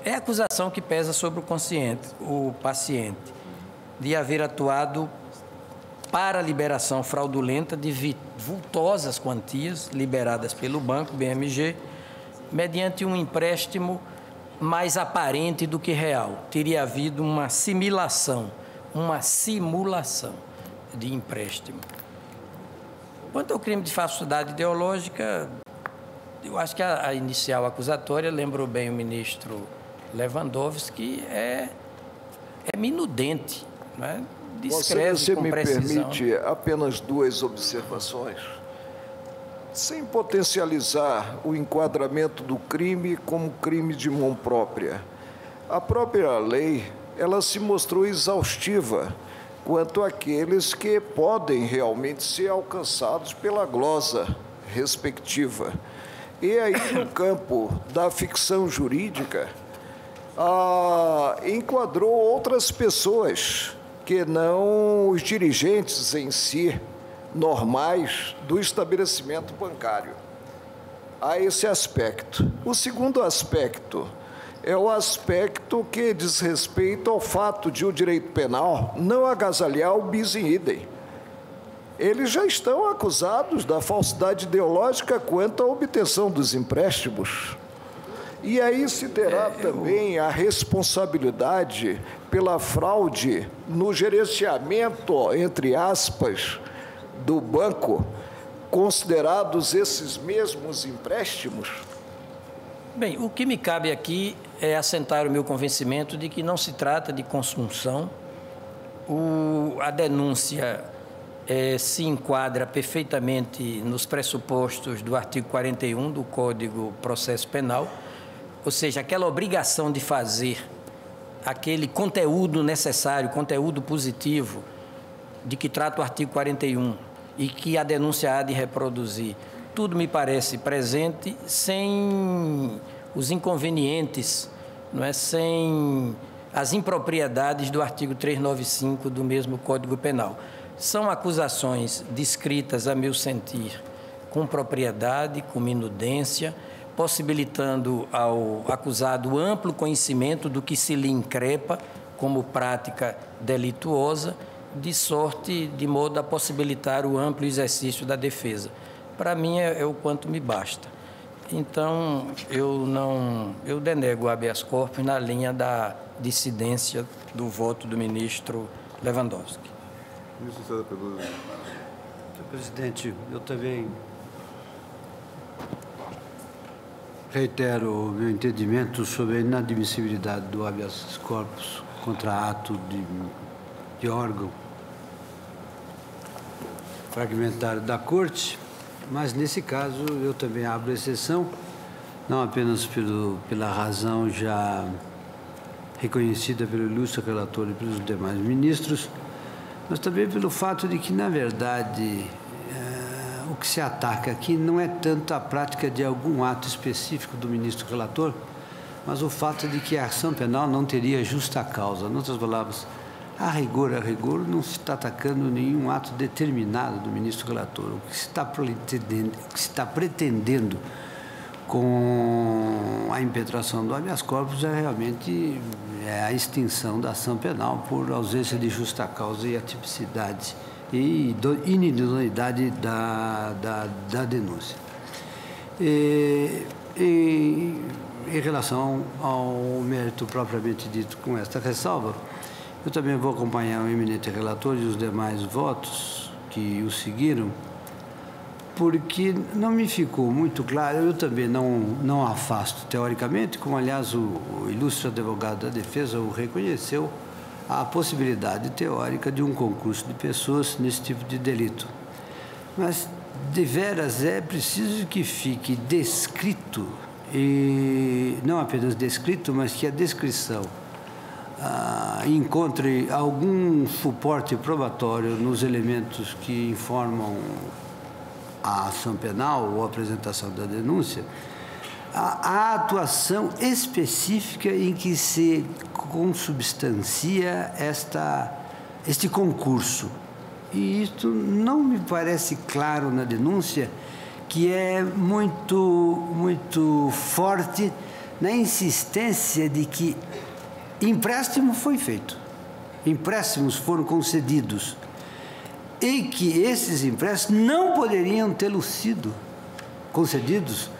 Speaker 10: É a acusação que pesa sobre o paciente, de haver atuado para a liberação fraudulenta de vultosas quantias liberadas pelo Banco BMG, mediante um empréstimo mais aparente do que real. Teria havido uma simulação de empréstimo. Quanto ao crime de falsidade ideológica, eu acho que a inicial acusatória, lembrou bem o ministro Lewandowski, é minudente, não é? Descreve
Speaker 4: Você
Speaker 10: com
Speaker 4: me
Speaker 10: precisão.
Speaker 4: permite apenas duas observações? Sem potencializar o enquadramento do crime como crime de mão própria. A própria lei, ela se mostrou exaustiva quanto àqueles que podem realmente ser alcançados pela glosa respectiva. E aí, no campo da ficção jurídica, enquadrou outras pessoas que não os dirigentes em si, normais do estabelecimento bancário. Há esse aspecto. O segundo aspecto é o aspecto que diz respeito ao fato de o direito penal não agasalhar o bis in idem. Eles já estão acusados da falsidade ideológica quanto à obtenção dos empréstimos. E aí se terá também a responsabilidade pela fraude no gerenciamento, entre aspas, do banco, considerados esses mesmos empréstimos?
Speaker 10: Bem, o que me cabe aqui é assentar o meu convencimento de que não se trata de consunção. A denúncia se enquadra perfeitamente nos pressupostos do artigo 41 do Código de Processo Penal, ou seja, aquela obrigação de fazer aquele conteúdo necessário, conteúdo positivo, de que trata o artigo 41 e que a denúncia há de reproduzir. Tudo me parece presente, sem os inconvenientes, não é? Sem as impropriedades do artigo 395 do mesmo Código Penal. São acusações descritas, a meu sentir, com propriedade, com minudência, possibilitando ao acusado amplo conhecimento do que se lhe increpa como prática delituosa, de modo a possibilitar o amplo exercício da defesa. Para mim, é o quanto me basta. Então, eu denego o habeas corpus na linha da dissidência do voto do ministro Lewandowski.
Speaker 9: Ministro César Peluso.
Speaker 1: Senhor presidente, eu também reitero o meu entendimento sobre a inadmissibilidade do habeas corpus contra ato de órgão fragmentário da Corte, mas nesse caso eu também abro exceção, não apenas pela razão já reconhecida pelo ilustre relator e pelos demais ministros, mas também pelo fato de que, na verdade, o que se ataca aqui não é tanto a prática de algum ato específico do ministro relator, mas o fato de que a ação penal não teria justa causa. Em outras palavras, a rigor, não se está atacando nenhum ato determinado do ministro relator. O que se está pretendendo com a impetração do habeas corpus é realmente a extinção da ação penal por ausência de justa causa e atipicidade e inidoneidade da denúncia. Em relação ao mérito propriamente dito com esta ressalva, eu também vou acompanhar o eminente relator e os demais votos que o seguiram, porque não me ficou muito claro, eu também não afasto teoricamente, como aliás o ilustre advogado da defesa o reconheceu, a possibilidade teórica de um concurso de pessoas nesse tipo de delito. Mas, deveras, é preciso que fique descrito, e não apenas descrito, mas que a descrição encontre algum suporte probatório nos elementos que informam a ação penal ou a apresentação da denúncia, a atuação específica em que se consubstancia este concurso. E isto não me parece claro na denúncia, que é muito forte na insistência de que empréstimo foi feito, empréstimos foram concedidos e que esses empréstimos não poderiam tê-lo sido concedidos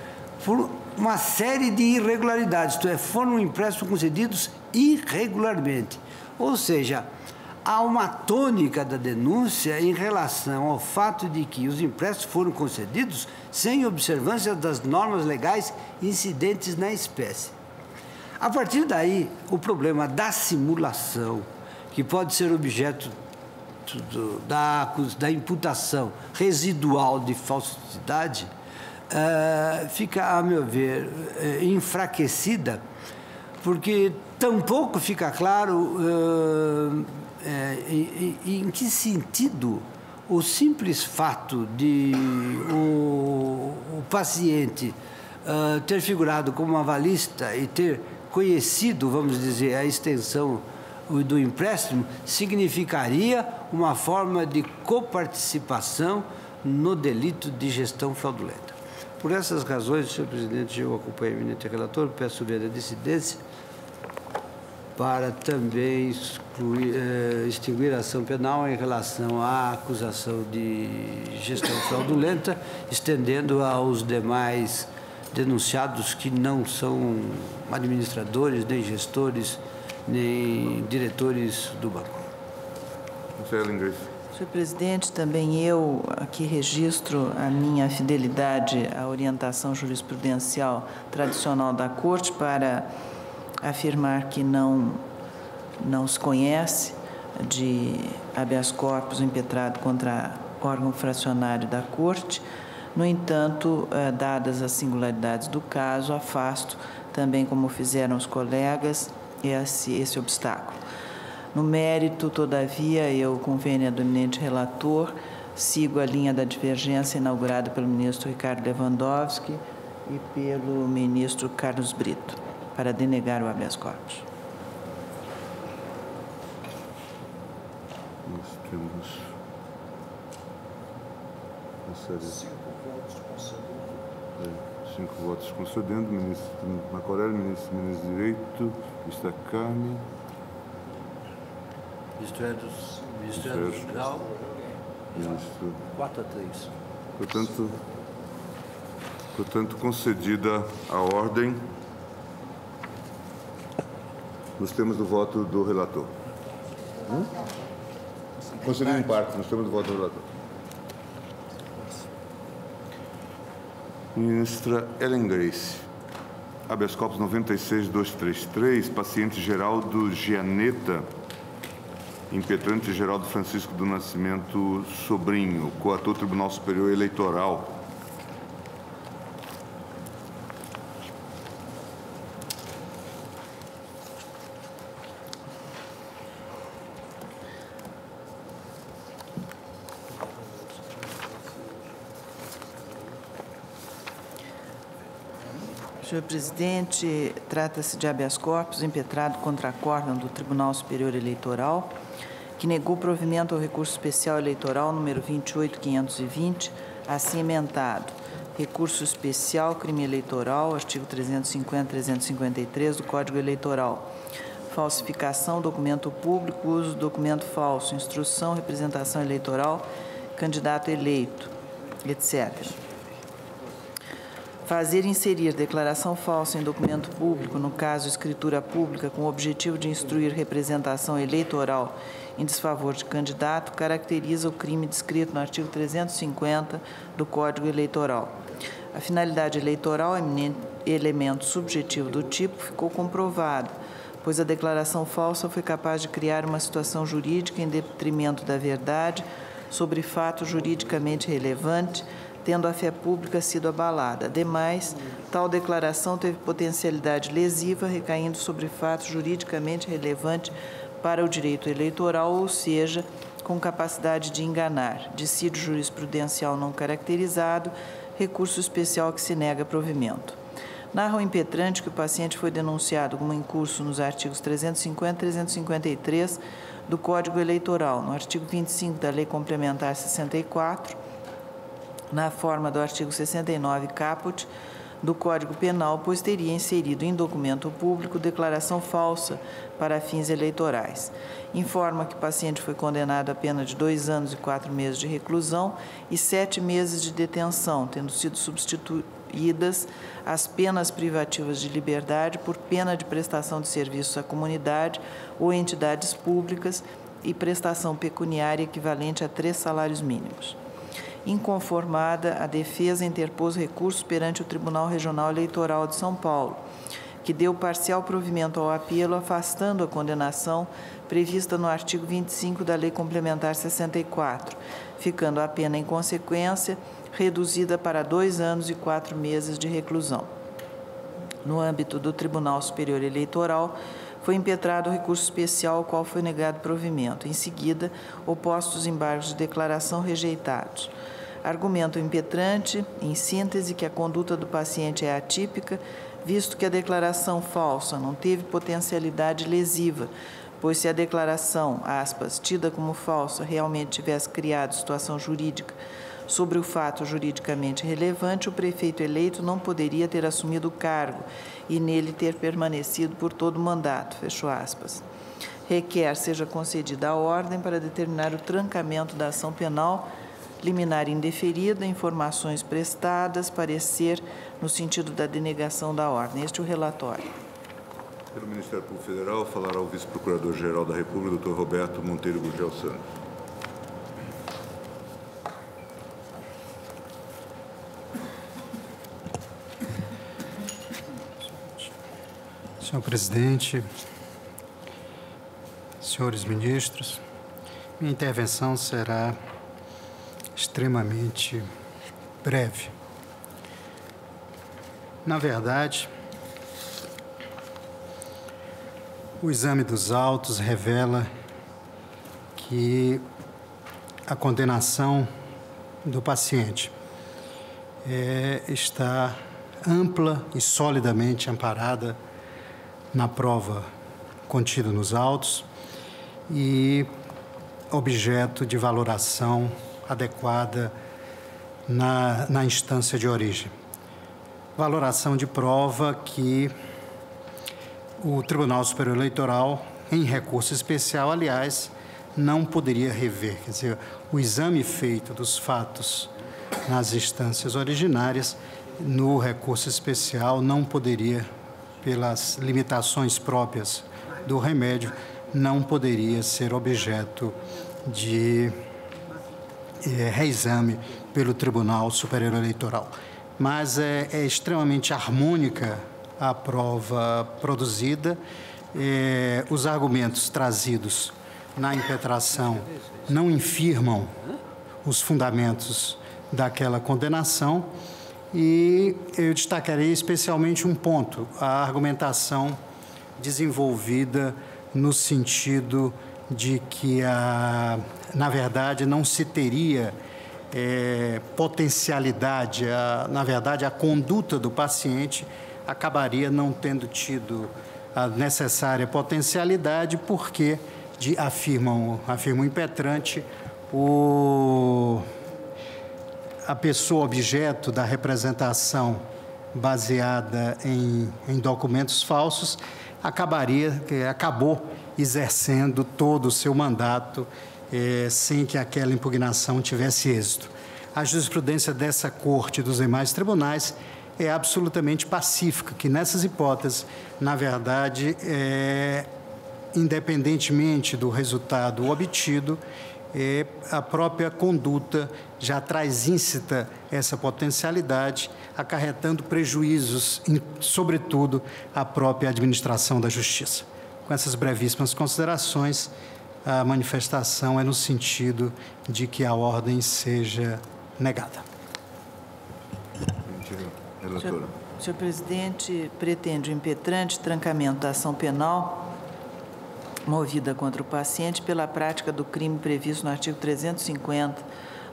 Speaker 1: por uma série de irregularidades, isto é, foram empréstimos concedidos irregularmente. Ou seja, há uma tônica da denúncia em relação ao fato de que os empréstimos foram concedidos sem observância das normas legais incidentes na espécie. A partir daí, o problema da simulação, que pode ser objeto da imputação residual de falsidade, fica, a meu ver, enfraquecida, porque tampouco fica claro em que sentido o simples fato de o paciente ter figurado como avalista e ter conhecido, vamos dizer, a extensão do empréstimo, significaria uma forma de coparticipação no delito de gestão fraudulenta. Por essas razões, senhor presidente, eu acompanho o eminente relator, peço ver a dissidência para também extinguir a ação penal em relação à acusação de gestão fraudulenta, estendendo aos demais denunciados que não são administradores, nem gestores, nem diretores do banco.
Speaker 9: Conselheira Grace.
Speaker 11: Senhor presidente, também eu aqui registro a minha fidelidade à orientação jurisprudencial tradicional da Corte para afirmar que não se conhece de habeas corpus impetrado contra órgão fracionário da Corte. No entanto, dadas as singularidades do caso, afasto também, como fizeram os colegas, esse obstáculo. No mérito, todavia, eu, convênio do eminente relator, sigo a linha da divergência inaugurada pelo ministro Ricardo Lewandowski e pelo ministro Carlos Brito, para denegar o habeas corpus.
Speaker 9: Nós temos uma série de 5 votos concedendo. Ministro Marcorelli, ministro de Direito, ministra Carmen.
Speaker 1: Ministro Eros Grau.
Speaker 9: Ministro.
Speaker 1: 4 a 3.
Speaker 9: Portanto, concedida a ordem, nós temos o voto do relator. Concedido em parte, nós temos o voto do relator. Ministra Ellen Grace. Habeas corpus 96.233, paciente Geraldo Gianetta, impetrante Geraldo Francisco do Nascimento Sobrinho, coator Tribunal Superior Eleitoral.
Speaker 11: Senhor presidente, trata-se de habeas corpus impetrado contra acórdão do Tribunal Superior Eleitoral, que negou provimento ao recurso especial eleitoral número 28520, assim emendado. Recurso especial, crime eleitoral, artigo 350 e 353 do Código Eleitoral. Falsificação, documento público, uso do documento falso, instrução, representação eleitoral, candidato eleito, etc. Fazer inserir declaração falsa em documento público, no caso escritura pública, com o objetivo de instruir representação eleitoral em desfavor de candidato, caracteriza o crime descrito no artigo 350 do Código Eleitoral. A finalidade eleitoral, elemento subjetivo do tipo, ficou comprovada, pois a declaração falsa foi capaz de criar uma situação jurídica em detrimento da verdade sobre fato juridicamente relevante, tendo a fé pública sido abalada. Ademais, tal declaração teve potencialidade lesiva, recaindo sobre fato juridicamente relevante para o direito eleitoral, ou seja, com capacidade de enganar. Dissídio jurisprudencial não caracterizado, recurso especial que se nega provimento. Narra o impetrante que o paciente foi denunciado como incurso nos artigos 350 e 353 do Código Eleitoral, no artigo 25 da Lei Complementar 64, na forma do artigo 69 caput do Código Penal, pois teria inserido em documento público declaração falsa para fins eleitorais. Informa que o paciente foi condenado a pena de 2 anos e 4 meses de reclusão e 7 meses de detenção, tendo sido substituídas as penas privativas de liberdade por pena de prestação de serviços à comunidade ou entidades públicas e prestação pecuniária equivalente a 3 salários mínimos. Inconformada, a defesa interpôs recurso perante o Tribunal Regional Eleitoral de São Paulo, que deu parcial provimento ao apelo, afastando a condenação prevista no artigo 25 da Lei Complementar 64, ficando a pena, em consequência, reduzida para 2 anos e 4 meses de reclusão. No âmbito do Tribunal Superior Eleitoral, foi impetrado o recurso especial ao qual foi negado provimento. Em seguida, opostos os embargos de declaração rejeitados. Argumenta o impetrante, em síntese, que a conduta do paciente é atípica, visto que a declaração falsa não teve potencialidade lesiva, pois se a declaração, aspas, tida como falsa, realmente tivesse criado situação jurídica sobre o fato juridicamente relevante, o prefeito eleito não poderia ter assumido o cargo e nele ter permanecido por todo o mandato, fechou aspas. Requer seja concedida a ordem para determinar o trancamento da ação penal liminar indeferida, informações prestadas, parecer no sentido da denegação da ordem. Este é o relatório.
Speaker 9: Pelo Ministério Público Federal, falará o Vice-Procurador-Geral da República, Dr. Roberto Monteiro Gurgel Santos.
Speaker 6: Senhor presidente, senhores ministros, minha intervenção será extremamente breve. Na verdade, o exame dos autos revela que a condenação do paciente está ampla e solidamente amparada na prova contida nos autos e objeto de valoração adequada na instância de origem. Valoração de prova que o Tribunal Superior Eleitoral, em recurso especial, aliás, não poderia rever. Quer dizer, o exame feito dos fatos nas instâncias originárias, no recurso especial, não poderia, pelas limitações próprias do remédio, não poderia ser objeto de reexame pelo Tribunal Superior Eleitoral. Mas é extremamente harmônica a prova produzida, os argumentos trazidos na impetração não infirmam os fundamentos daquela condenação e eu destacarei especialmente um ponto, a argumentação desenvolvida no sentido de que, na verdade, não se teria potencialidade, na verdade, a conduta do paciente acabaria não tendo tido a necessária potencialidade porque, afirma o impetrante, a pessoa objeto da representação baseada em documentos falsos acabou exercendo todo o seu mandato sem que aquela impugnação tivesse êxito. A jurisprudência dessa Corte e dos demais tribunais é absolutamente pacífica, que nessas hipóteses, na verdade, independentemente do resultado obtido, a própria conduta já traz íncita essa potencialidade, acarretando prejuízos, sobretudo, à própria administração da Justiça. Com essas brevíssimas considerações, a manifestação é no sentido de que a ordem seja negada.
Speaker 11: Senhor presidente, pretende o impetrante trancamento da ação penal movida contra o paciente pela prática do crime previsto no artigo 350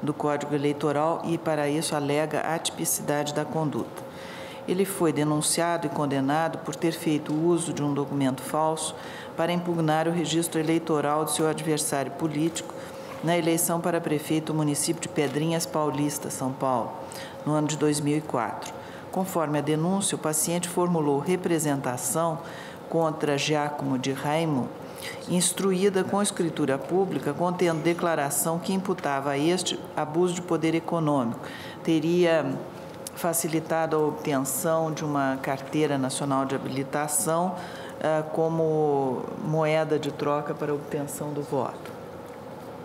Speaker 11: do Código Eleitoral e, para isso, alega a atipicidade da conduta. Ele foi denunciado e condenado por ter feito uso de um documento falso para impugnar o registro eleitoral de seu adversário político na eleição para prefeito do município de Pedrinhas Paulista, São Paulo, no ano de 2004. Conforme a denúncia, o paciente formulou representação contra Giacomo de Raimo, instruída com escritura pública, contendo declaração que imputava a este abuso de poder econômico. Teria facilitado a obtenção de uma carteira nacional de habilitação como moeda de troca para a obtenção do voto.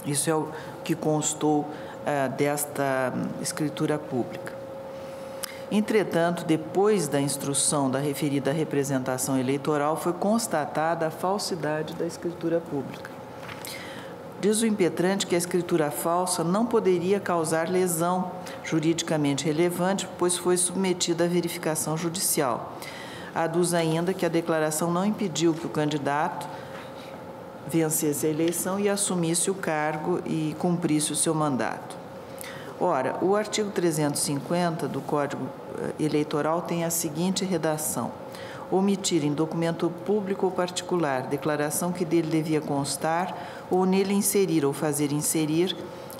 Speaker 11: Isso é o que constou desta escritura pública. Entretanto, depois da instrução da referida representação eleitoral, foi constatada a falsidade da escritura pública. Diz o impetrante que a escritura falsa não poderia causar lesão juridicamente relevante, pois foi submetida à verificação judicial. Aduz ainda que a declaração não impediu que o candidato vencesse a eleição e assumisse o cargo e cumprisse o seu mandato. Ora, o artigo 350 do Código Eleitoral tem a seguinte redação: omitir em documento público ou particular declaração que dele devia constar ou nele inserir ou fazer inserir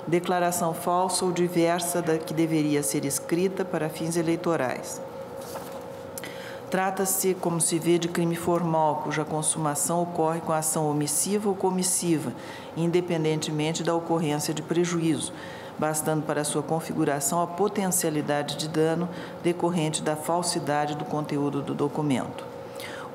Speaker 11: declaração falsa ou diversa da que deveria ser escrita para fins eleitorais. Trata-se, como se vê, de crime formal, cuja consumação ocorre com a ação omissiva ou comissiva, independentemente da ocorrência de prejuízo, bastando para sua configuração a potencialidade de dano decorrente da falsidade do conteúdo do documento.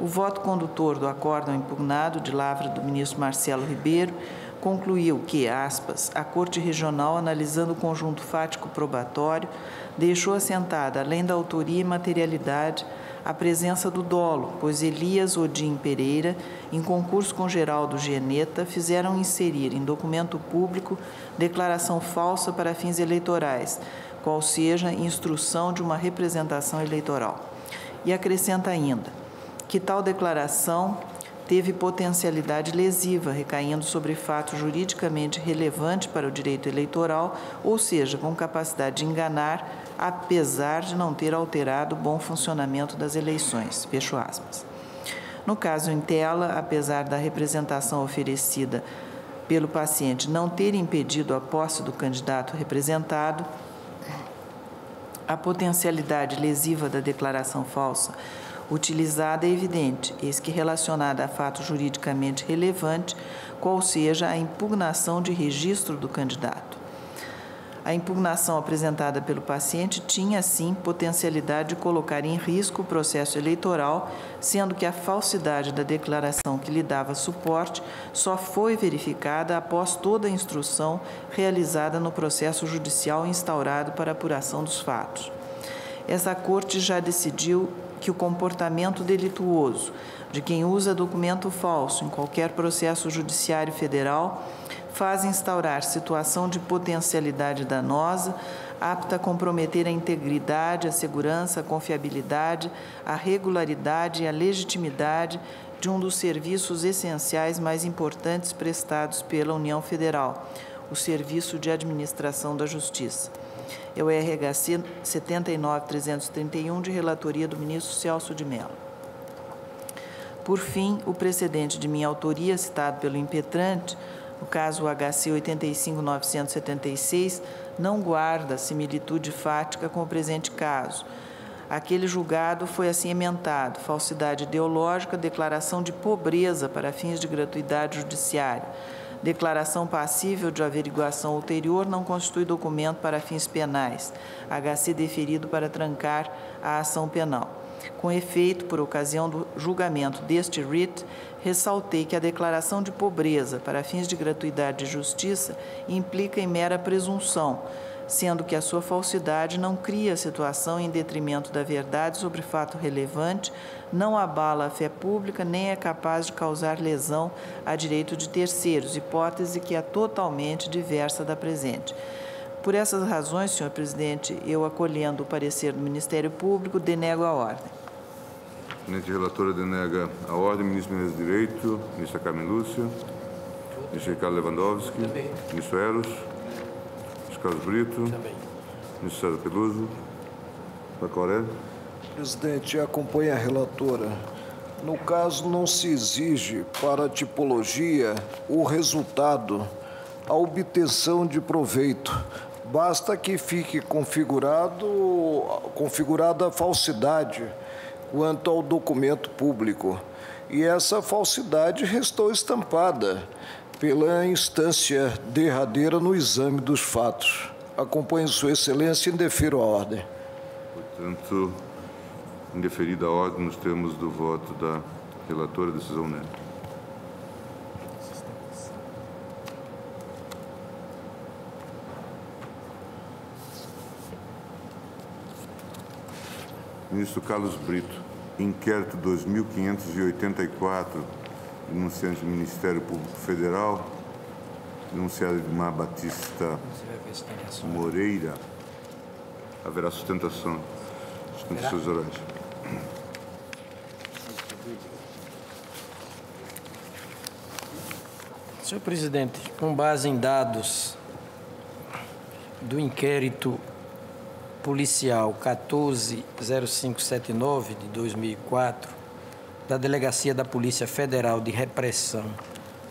Speaker 11: O voto condutor do acórdão impugnado, de lavra do ministro Marcelo Ribeiro, concluiu que, aspas, a Corte Regional, analisando o conjunto fático probatório, deixou assentada, além da autoria e materialidade, a presença do dolo, pois Elias Odim Pereira, em concurso com Geraldo Gianetta, fizeram inserir em documento público declaração falsa para fins eleitorais, qual seja instrução de uma representação eleitoral. E acrescenta ainda que tal declaração teve potencialidade lesiva, recaindo sobre fato juridicamente relevante para o direito eleitoral, ou seja, com capacidade de enganar, apesar de não ter alterado o bom funcionamento das eleições. Fecho aspas. No caso em tela, apesar da representação oferecida pelo paciente não ter impedido a posse do candidato representado, a potencialidade lesiva da declaração falsa utilizada é evidente, eis que relacionada a fato juridicamente relevante, qual seja a impugnação de registro do candidato. A impugnação apresentada pelo paciente tinha, assim, potencialidade de colocar em risco o processo eleitoral, sendo que a falsidade da declaração que lhe dava suporte só foi verificada após toda a instrução realizada no processo judicial instaurado para apuração dos fatos. Essa Corte já decidiu que o comportamento delituoso de quem usa documento falso em qualquer processo judiciário federal faz instaurar situação de potencialidade danosa, apta a comprometer a integridade, a segurança, a confiabilidade, a regularidade e a legitimidade de um dos serviços essenciais mais importantes prestados pela União Federal, o Serviço de Administração da Justiça. É o RHC 79331, de relatoria do ministro Celso de Mello. Por fim, o precedente de minha autoria, citado pelo impetrante, no caso o HC 85976, não guarda similitude fática com o presente caso. Aquele julgado foi assim ementado: falsidade ideológica, declaração de pobreza para fins de gratuidade judiciária. Declaração passível de averiguação ulterior não constitui documento para fins penais, HC deferido para trancar a ação penal. Com efeito, por ocasião do julgamento deste writ, ressaltei que a declaração de pobreza para fins de gratuidade de justiça implica em mera presunção, sendo que a sua falsidade não cria situação em detrimento da verdade sobre fato relevante, não abala a fé pública, nem é capaz de causar lesão a direito de terceiros, hipótese que é totalmente diversa da presente. Por essas razões, senhor presidente, eu, acolhendo o parecer do Ministério Público, denego a ordem.
Speaker 9: A presidente relatora denega a ordem. Ministro do Direito, ministra Carmen Lúcia, ministro Ricardo Lewandowski, ministro Eros, ministro Carlos Brito, ministro César Peluso, Marco Aurélio.
Speaker 4: Presidente, acompanha a relatora. No caso, não se exige para a tipologia o resultado, a obtenção de proveito. Basta que fique configurada a falsidade quanto ao documento público. E essa falsidade restou estampada pela instância derradeira no exame dos fatos. Acompanho Sua Excelência e indefiro a ordem.
Speaker 9: Portanto, indeferida a ordem, nos termos do voto da relatora, decisão unânime. Ministro Carlos Brito, inquérito 2584, denunciante do Ministério Público Federal, denunciado Edmar Batista Moreira. Haverá sustentação das condições orais.
Speaker 10: Senhor presidente, com base em dados do inquérito policial 140579 de 2004, da Delegacia da Polícia Federal de Repressão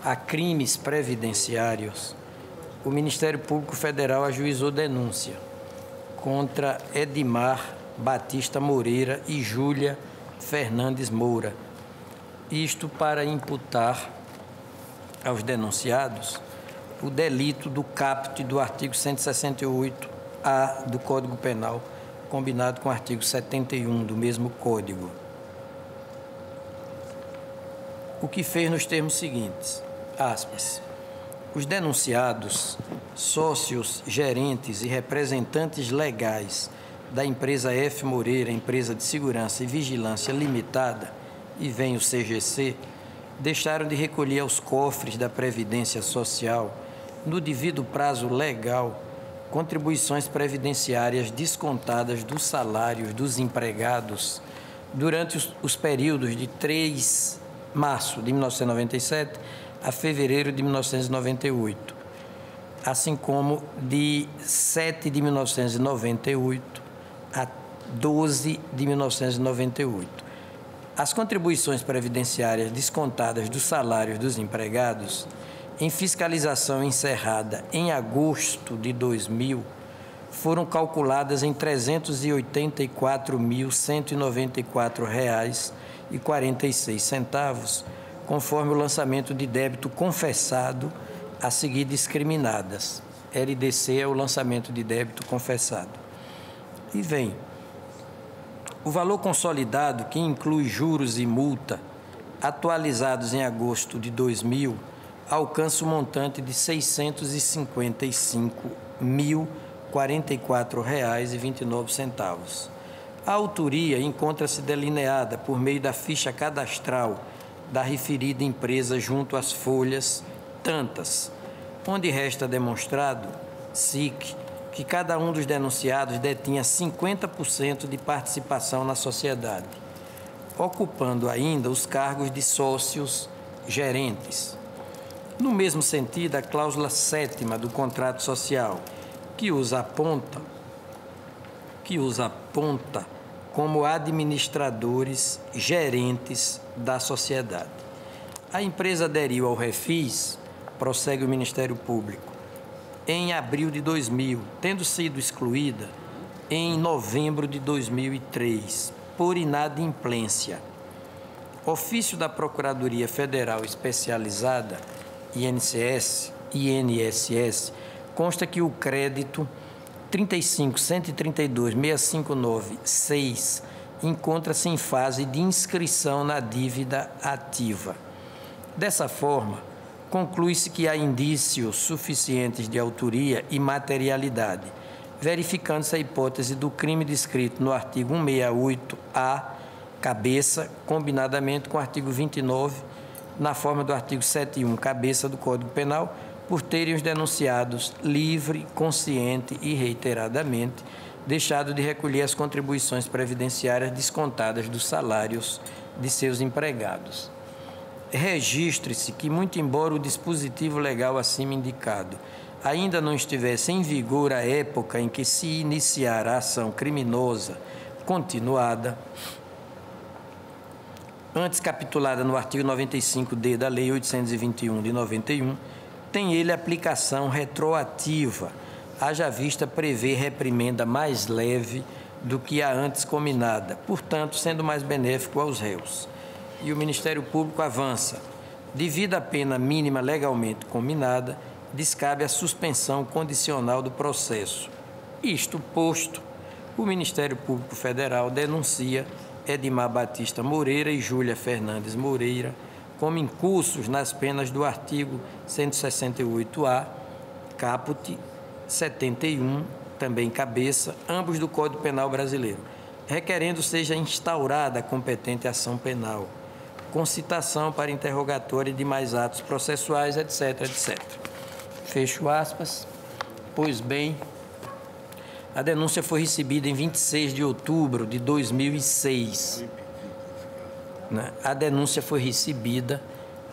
Speaker 10: a Crimes Previdenciários, o Ministério Público Federal ajuizou denúncia contra Edmar Batista Moreira e Júlia Fernandes Moura. Isto para imputar aos denunciados o delito do caput do artigo 168-A do Código Penal, combinado com o artigo 71 do mesmo Código. O que fez nos termos seguintes, aspas, os denunciados, sócios, gerentes e representantes legais da empresa F. Moreira, Empresa de Segurança e Vigilância Limitada, e vem o CGC, deixaram de recolher aos cofres da Previdência Social, no devido prazo legal, contribuições previdenciárias descontadas dos salários dos empregados durante os períodos de 3 de março de 1997 a fevereiro de 1998, assim como de 7 de 1998 a 12 de 1998. As contribuições previdenciárias descontadas dos salários dos empregados, em fiscalização encerrada em agosto de 2000, foram calculadas em R$ 384.194,46, conforme o lançamento de débito confessado a seguir discriminadas. LDC é o lançamento de débito confessado. E vem o valor consolidado, que inclui juros e multa, atualizados em agosto de 2000, alcança o montante de R$ 655.044,29. A autoria encontra-se delineada por meio da ficha cadastral da referida empresa junto às folhas tantas, onde resta demonstrado, SIC, que cada um dos denunciados detinha 50% de participação na sociedade, ocupando ainda os cargos de sócios gerentes. No mesmo sentido, a cláusula 7ª do contrato social, que os aponta como administradores gerentes da sociedade. A empresa aderiu ao refis, prossegue o Ministério Público, em abril de 2000, tendo sido excluída em novembro de 2003, por inadimplência. Ofício da Procuradoria Federal Especializada, INSS, consta que o crédito 35.132.659.6 encontra-se em fase de inscrição na dívida ativa. Dessa forma, conclui-se que há indícios suficientes de autoria e materialidade, verificando-se a hipótese do crime descrito no artigo 168-A, cabeça, combinadamente com o artigo 29, na forma do artigo 71, cabeça do Código Penal, por terem os denunciados livre, consciente e reiteradamente deixado de recolher as contribuições previdenciárias descontadas dos salários de seus empregados. Registre-se que, muito embora o dispositivo legal acima indicado ainda não estivesse em vigor à época em que se iniciara a ação criminosa continuada, antes capitulada no artigo 95-D da Lei 821 de 91, tem ele aplicação retroativa, haja vista prever reprimenda mais leve do que a antes combinada, portanto, sendo mais benéfico aos réus. E o Ministério Público avança. Devido à pena mínima legalmente combinada, descabe a suspensão condicional do processo. Isto posto, o Ministério Público Federal denuncia Edmar Batista Moreira e Júlia Fernandes Moreira como incursos nas penas do artigo 168-A, caput 71, também cabeça, ambos do Código Penal brasileiro, requerendo seja instaurada a competente ação penal, com citação para interrogatório de mais atos processuais, etc., etc. Fecho aspas. Pois bem, a denúncia foi recebida em 26 de outubro de 2006. A denúncia foi recebida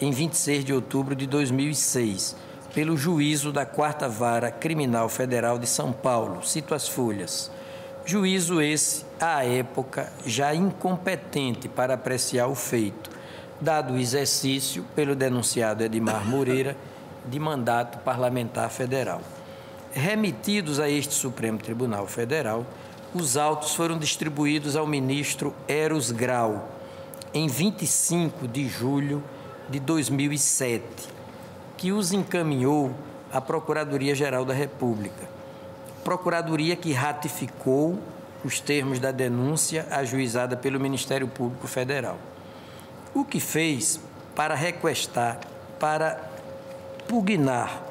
Speaker 10: em 26 de outubro de 2006 pelo juízo da 4ª Vara Criminal Federal de São Paulo, cito as folhas. Juízo esse, à época, já incompetente para apreciar o feito, dado o exercício pelo denunciado Edmar Moreira de mandato parlamentar federal. Remetidos a este Supremo Tribunal Federal, os autos foram distribuídos ao ministro Eros Grau em 25 de julho de 2007, que os encaminhou à Procuradoria-Geral da República. Procuradoria que ratificou os termos da denúncia ajuizada pelo Ministério Público Federal. O que fez para requestar, para pugnar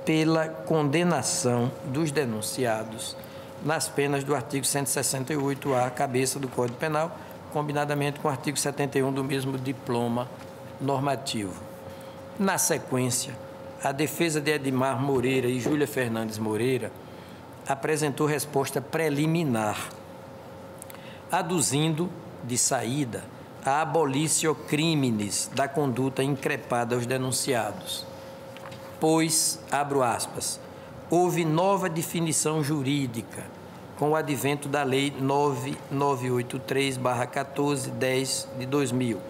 Speaker 10: pela condenação dos denunciados nas penas do artigo 168-A, cabeça do Código Penal, combinadamente com o artigo 71 do mesmo diploma normativo. Na sequência, a defesa de Edmar Moreira e Júlia Fernandes Moreira apresentou resposta preliminar, aduzindo de saída a abolitio criminis da conduta increpada aos denunciados, pois, abro aspas, houve nova definição jurídica com o advento da Lei 9983/1410 de 2000,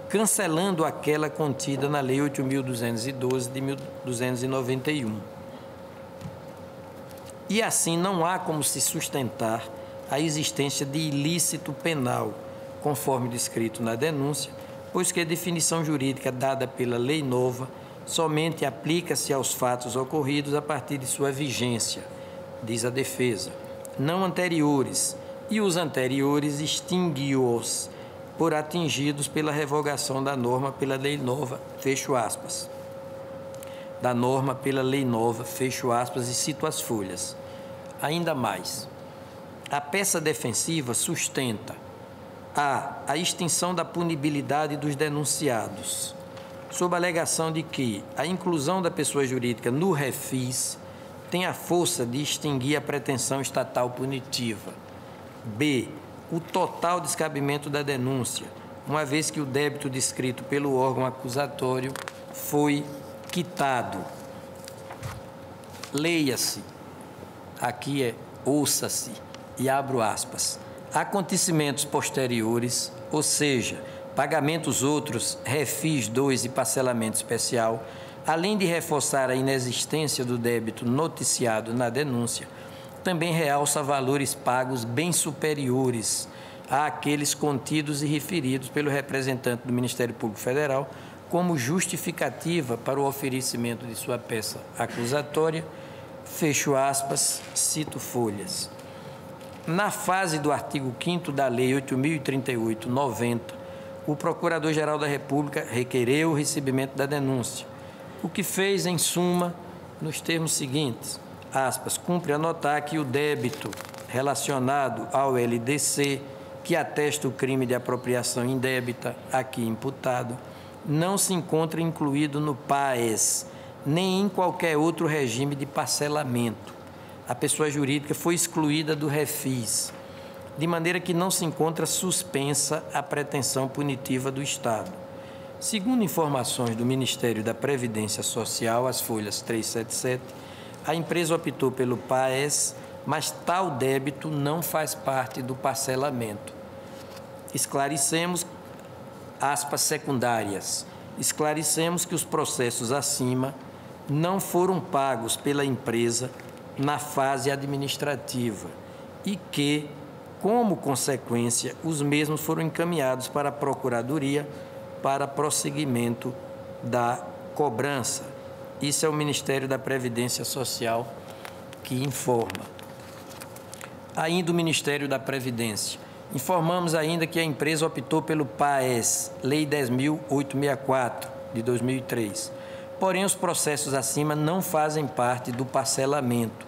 Speaker 10: cancelando aquela contida na Lei 8.212 de 1291. E assim não há como se sustentar a existência de ilícito penal, conforme descrito na denúncia, pois que a definição jurídica dada pela lei nova somente aplica-se aos fatos ocorridos a partir de sua vigência, diz a defesa, não anteriores, e os anteriores extinguiu-os por atingidos pela revogação da norma pela lei nova, fecho aspas. Da norma pela lei nova, fecho aspas, e cito as folhas. Ainda mais, a peça defensiva sustenta a extinção da punibilidade dos denunciados, sob a alegação de que a inclusão da pessoa jurídica no refis tem a força de extinguir a pretensão estatal punitiva. B. O total descabimento da denúncia, uma vez que o débito descrito pelo órgão acusatório foi quitado. Leia-se, aqui ouça-se, e abro aspas, acontecimentos posteriores, ou seja, pagamentos outros, refis 2 e parcelamento especial, além de reforçar a inexistência do débito noticiado na denúncia, também realça valores pagos bem superiores àqueles contidos e referidos pelo representante do Ministério Público Federal como justificativa para o oferecimento de sua peça acusatória, fecho aspas, cito folhas. Na fase do artigo 5º da Lei 8.038/90, o Procurador-Geral da República requereu o recebimento da denúncia, o que fez, em suma, nos termos seguintes, aspas, cumpre anotar que o débito relacionado ao LDC, que atesta o crime de apropriação indébita aqui imputado, não se encontra incluído no PAES, nem em qualquer outro regime de parcelamento. A pessoa jurídica foi excluída do refis, de maneira que não se encontra suspensa a pretensão punitiva do Estado. Segundo informações do Ministério da Previdência Social, as folhas 377, a empresa optou pelo PAES, mas tal débito não faz parte do parcelamento. Esclarecemos, aspas secundárias, esclarecemos que os processos acima não foram pagos pela empresa na fase administrativa e que, como consequência, os mesmos foram encaminhados para a Procuradoria para prosseguimento da cobrança. Isso é o Ministério da Previdência Social que informa. Ainda o Ministério da Previdência. Informamos ainda que a empresa optou pelo PAES, Lei 10.864, de 2003. Porém, os processos acima não fazem parte do parcelamento.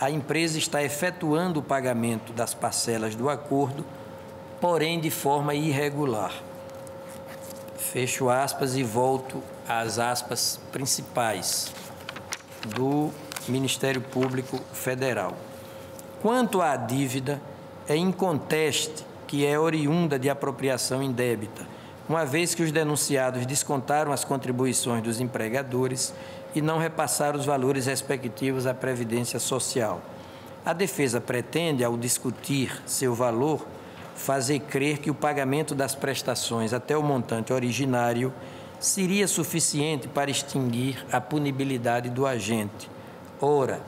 Speaker 10: A empresa está efetuando o pagamento das parcelas do acordo, porém de forma irregular. Fecho aspas e volto às aspas principais do Ministério Público Federal. Quanto à dívida, é inconteste que é oriunda de apropriação indébita, uma vez que os denunciados descontaram as contribuições dos empregadores e não repassaram os valores respectivos à Previdência Social. A defesa pretende, ao discutir seu valor, fazer crer que o pagamento das prestações até o montante originário seria suficiente para extinguir a punibilidade do agente. Ora,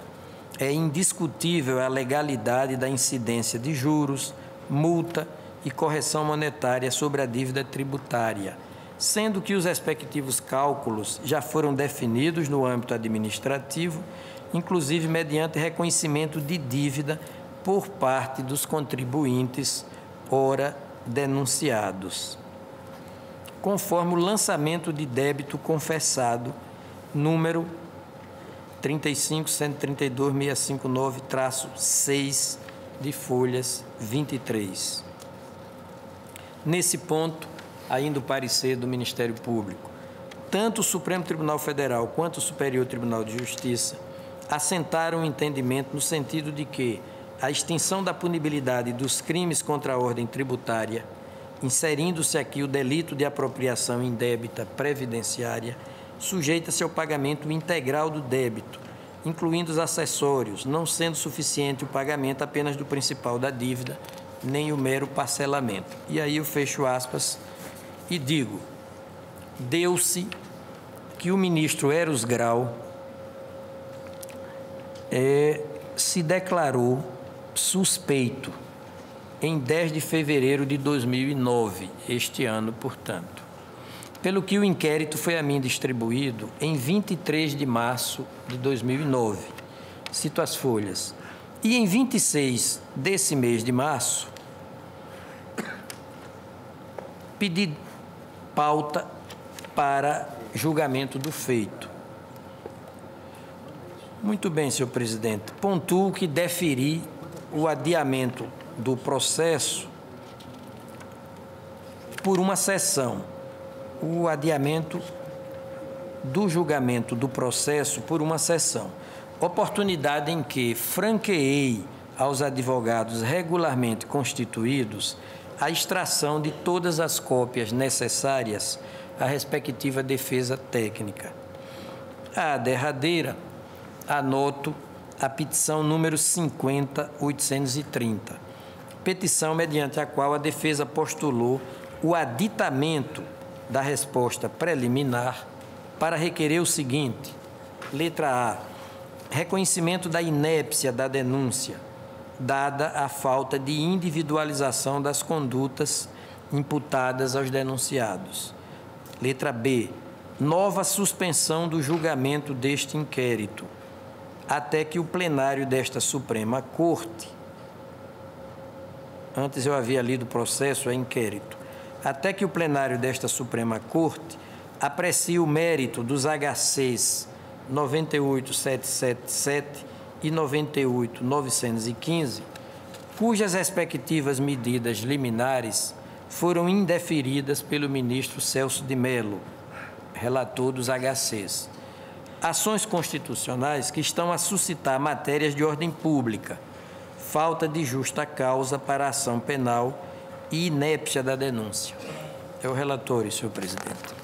Speaker 10: é indiscutível a legalidade da incidência de juros, multa e correção monetária sobre a dívida tributária, sendo que os respectivos cálculos já foram definidos no âmbito administrativo, inclusive mediante reconhecimento de dívida por parte dos contribuintes ora denunciados, conforme o lançamento de débito confessado número 35.132.659-6 de folhas 23. Nesse ponto, ainda o parecer do Ministério Público, tanto o Supremo Tribunal Federal quanto o Superior Tribunal de Justiça assentaram o entendimento no sentido de que a extinção da punibilidade dos crimes contra a ordem tributária, inserindo-se aqui o delito de apropriação indébita previdenciária, sujeita-se ao pagamento integral do débito, incluindo os acessórios, não sendo suficiente o pagamento apenas do principal da dívida, nem o mero parcelamento. E aí eu fecho aspas e digo, deu-se que o ministro Eros Grau se declarou suspeito em 10 de fevereiro de 2009, este ano, portanto, pelo que o inquérito foi a mim distribuído em 23 de março de 2009. Cito as folhas. E em 26 desse mês de março, pedi pauta para julgamento do feito. Muito bem, senhor presidente. Pontuo que deferi o adiamento do processo por uma sessão. O adiamento do julgamento do processo por uma sessão. Oportunidade em que franqueei aos advogados regularmente constituídos a extração de todas as cópias necessárias à respectiva defesa técnica. A derradeira, anoto a petição número 50.830, petição mediante a qual a defesa postulou o aditamento da resposta preliminar para requerer o seguinte: letra A, reconhecimento da inépcia da denúncia, dada a falta de individualização das condutas imputadas aos denunciados. Letra B, nova suspensão do julgamento deste inquérito, até que o plenário desta Suprema Corte, antes eu havia lido o processo, é inquérito, até que o plenário desta Suprema Corte aprecie o mérito dos HCs 98.777 e 98.915, cujas respectivas medidas liminares foram indeferidas pelo ministro Celso de Mello, relator dos HCs. Ações constitucionais que estão a suscitar matérias de ordem pública, falta de justa causa para a ação penal e inépcia da denúncia. É o relatório, senhor presidente.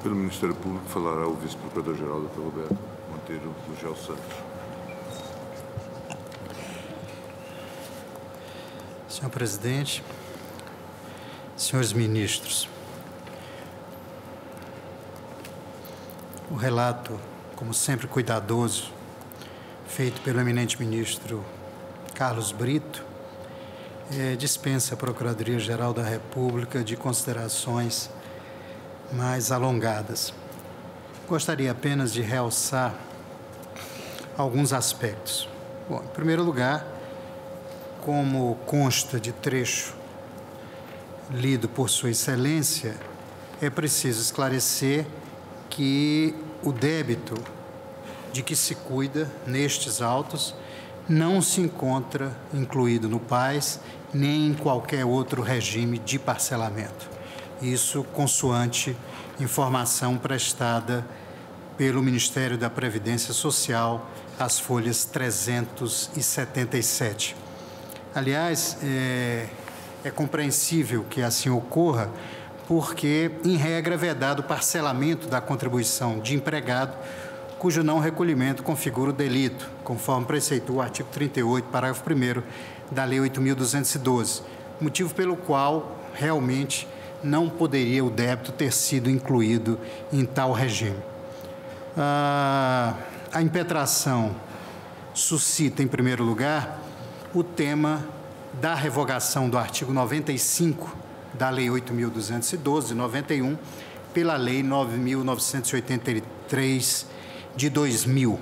Speaker 9: Pelo Ministério Público falará o vice-procurador-geral, Dr. Roberto Monteiro Gugel Santos.
Speaker 6: Senhor presidente, senhores ministros, o relato, como sempre cuidadoso, feito pelo eminente ministro Carlos Brito, dispensa a Procuradoria-Geral da República de considerações mais alongadas. Gostaria apenas de realçar alguns aspectos. Bom, em primeiro lugar, como consta de trecho lido por Sua Excelência, é preciso esclarecer que o débito de que se cuida nestes autos não se encontra incluído no PAS nem em qualquer outro regime de parcelamento. Isso consoante informação prestada pelo Ministério da Previdência Social, as folhas 377. Aliás, é compreensível que assim ocorra, porque, em regra, é vedado o parcelamento da contribuição de empregado, cujo não recolhimento configura o delito, conforme preceitua o artigo 38, parágrafo 1º da Lei 8.212, motivo pelo qual, realmente, não poderia o débito ter sido incluído em tal regime. a impetração suscita, em primeiro lugar, o tema da revogação do artigo 95 da Lei 8.212, de 91, pela Lei 9.983, de 2000.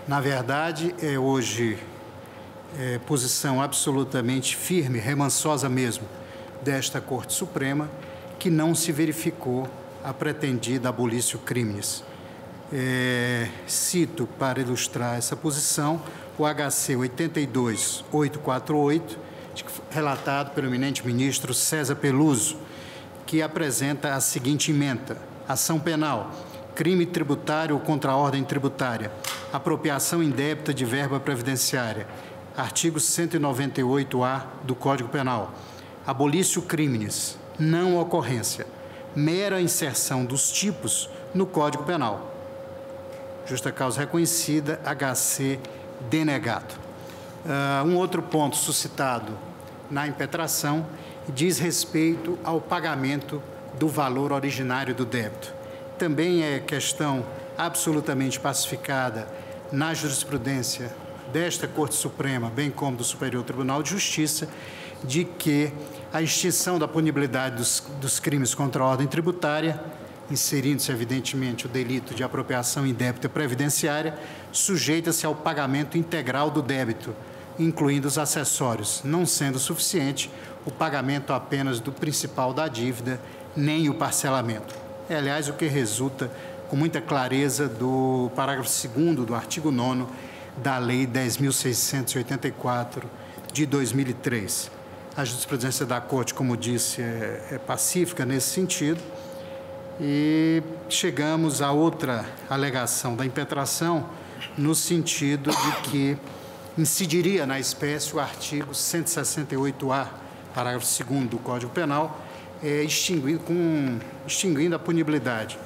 Speaker 6: Na verdade, hoje posição absolutamente firme, remansosa mesmo, desta Corte Suprema, que não se verificou a pretendida abolício criminis. Cito, para ilustrar essa posição, o HC 82848, relatado pelo eminente ministro César Peluso, que apresenta a seguinte ementa: ação penal, crime tributário contra a ordem tributária, apropriação indébita de verba previdenciária, artigo 198-A do Código Penal, abolício criminis, não ocorrência, mera inserção dos tipos no Código Penal. Justa causa reconhecida, HC denegado. Um outro ponto suscitado na impetração diz respeito ao pagamento do valor originário do débito. Também é questão absolutamente pacificada na jurisprudência desta Corte Suprema, bem como do Superior Tribunal de Justiça, de que a extinção da punibilidade dos crimes contra a ordem tributária, inserindo-se, evidentemente, o delito de apropriação indébita previdenciária, sujeita-se ao pagamento integral do débito, incluindo os acessórios, não sendo suficiente o pagamento apenas do principal da dívida, nem o parcelamento. É, aliás, o que resulta com muita clareza do parágrafo 2º do artigo 9º da Lei 10.684, de 2003. A jurisprudência da Corte, como disse, é pacífica nesse sentido. E chegamos a outra alegação da impetração, no sentido de que incidiria na espécie o artigo 168-A, parágrafo 2º do Código Penal, extinguindo a punibilidade.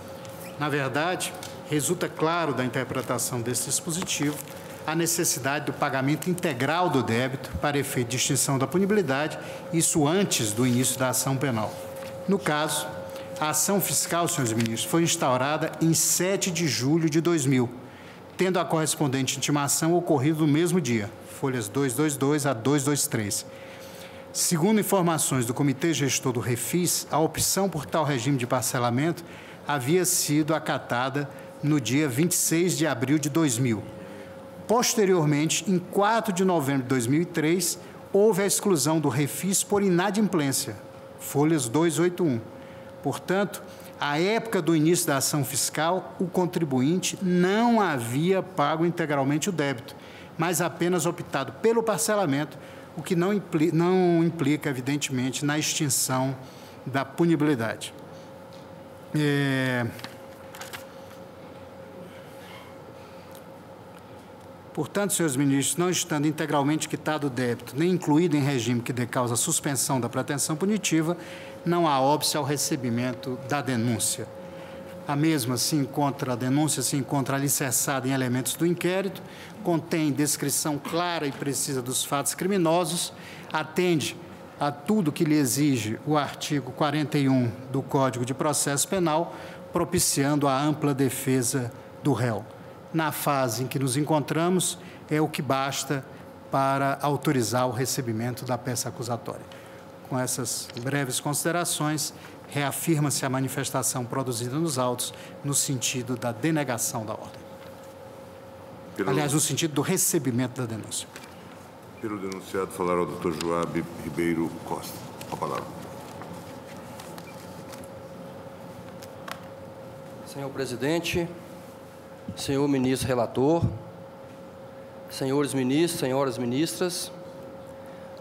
Speaker 6: Na verdade, resulta claro da interpretação desse dispositivo a necessidade do pagamento integral do débito para efeito de extinção da punibilidade, isso antes do início da ação penal. No caso, a ação fiscal, senhores ministros, foi instaurada em 7 de julho de 2000, tendo a correspondente intimação ocorrido no mesmo dia, folhas 222 a 223. Segundo informações do Comitê Gestor do Refis, a opção por tal regime de parcelamento havia sido acatada no dia 26 de abril de 2000. Posteriormente, em 4 de novembro de 2003, houve a exclusão do refis por inadimplência, folhas 281. Portanto, à época do início da ação fiscal, o contribuinte não havia pago integralmente o débito, mas apenas optado pelo parcelamento, o que não implica, evidentemente, na extinção da punibilidade. Portanto, senhores ministros, não estando integralmente quitado o débito, nem incluído em regime que dê causa à suspensão da pretensão punitiva, não há óbice ao recebimento da denúncia. A denúncia se encontra alicerçada em elementos do inquérito, contém descrição clara e precisa dos fatos criminosos, atende a tudo que lhe exige o artigo 41 do Código de Processo Penal, propiciando a ampla defesa do réu. Na fase em que nos encontramos, é o que basta para autorizar o recebimento da peça acusatória. Com essas breves considerações, reafirma-se a manifestação produzida nos autos no sentido da denegação da ordem. Aliás, no sentido do recebimento da denúncia.
Speaker 9: Pelo denunciado, falará o Dr. Joab Ribeiro Costa. A palavra.
Speaker 10: Senhor presidente, senhor ministro relator, senhores ministros, senhoras ministras,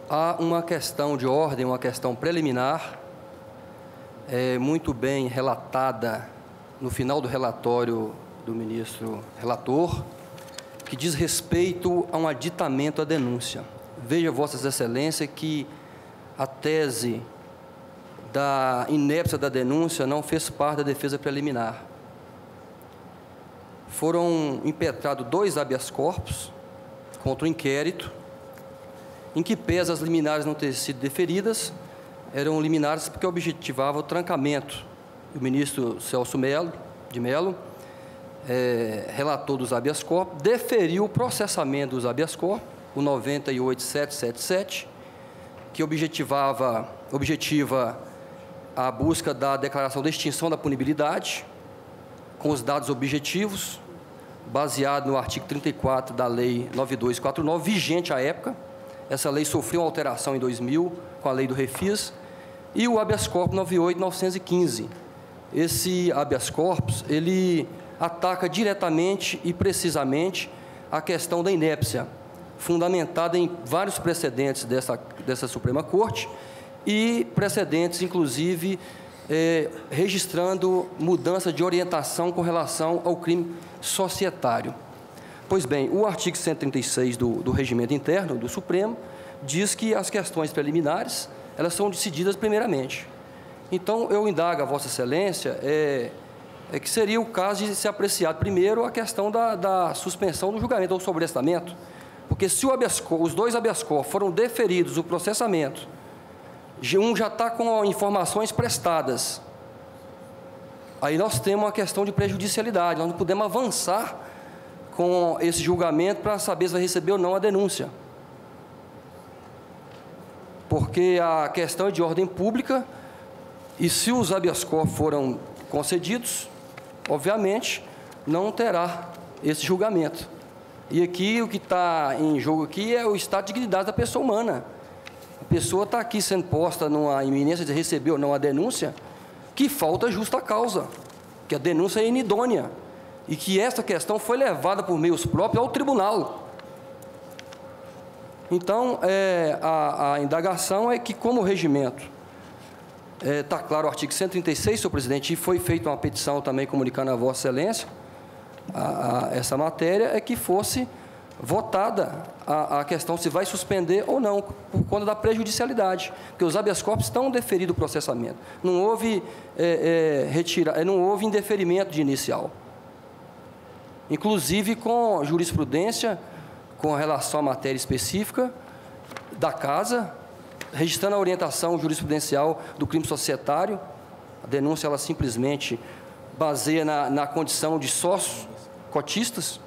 Speaker 10: há uma questão de ordem, uma questão preliminar, muito bem relatada no final do relatório do ministro relator, que diz respeito a um aditamento à denúncia. Veja, Vossas Excelências, que a tese da inépcia da denúncia não fez parte da defesa preliminar. Foram impetrados 2 habeas corpus contra o inquérito, em que, pese as liminares não terem sido deferidas, eram liminares porque objetivavam o trancamento do ministro Celso de Mello
Speaker 12: relator dos habeas corpus, deferiu o processamento dos habeas corpus, o 98777, que objetiva a busca da declaração de extinção da punibilidade, com os dados objetivos, baseado no artigo 34 da Lei 9249, vigente à época. Essa lei sofreu uma alteração em 2000, com a lei do refis, e o habeas corpus 98915. Esse habeas corpus, ele ataca diretamente e precisamente a questão da inépcia, fundamentada em vários precedentes dessa Suprema Corte e precedentes, inclusive, registrando mudança de orientação com relação ao crime societário. Pois bem, o artigo 136 do Regimento Interno do Supremo diz que as questões preliminares, elas são decididas primeiramente. Então, eu indago a Vossa Excelência que seria o caso de se apreciar primeiro a questão da suspensão do julgamento ou sobrestamento, porque se os dois habeas corpus foram deferidos, o processamento, um já está com informações prestadas, aí nós temos uma questão de prejudicialidade, nós não podemos avançar com esse julgamento para saber se vai receber ou não a denúncia. Porque a questão é de ordem pública, e se os habeas corpus foram concedidos, obviamente, não terá esse julgamento. E aqui, o que está em jogo aqui é o estado de dignidade da pessoa humana. A pessoa está aqui sendo posta numa iminência de receber ou não a denúncia, que falta justa causa, que a denúncia é inidônea, e que essa questão foi levada por meios próprios ao tribunal. Então, a indagação é que, como o regimento, está claro o artigo 136, senhor presidente, e foi feita uma petição também comunicando a Vossa Excelência essa matéria, é que fosse votada a questão se vai suspender ou não, por conta da prejudicialidade, porque os habeas corpus estão deferidos o processamento. Não houve não houve indeferimento de inicial. Inclusive com jurisprudência, com relação à matéria específica da Casa, registrando a orientação jurisprudencial do crime societário. A denúncia, ela simplesmente baseia na condição de sócios cotistas.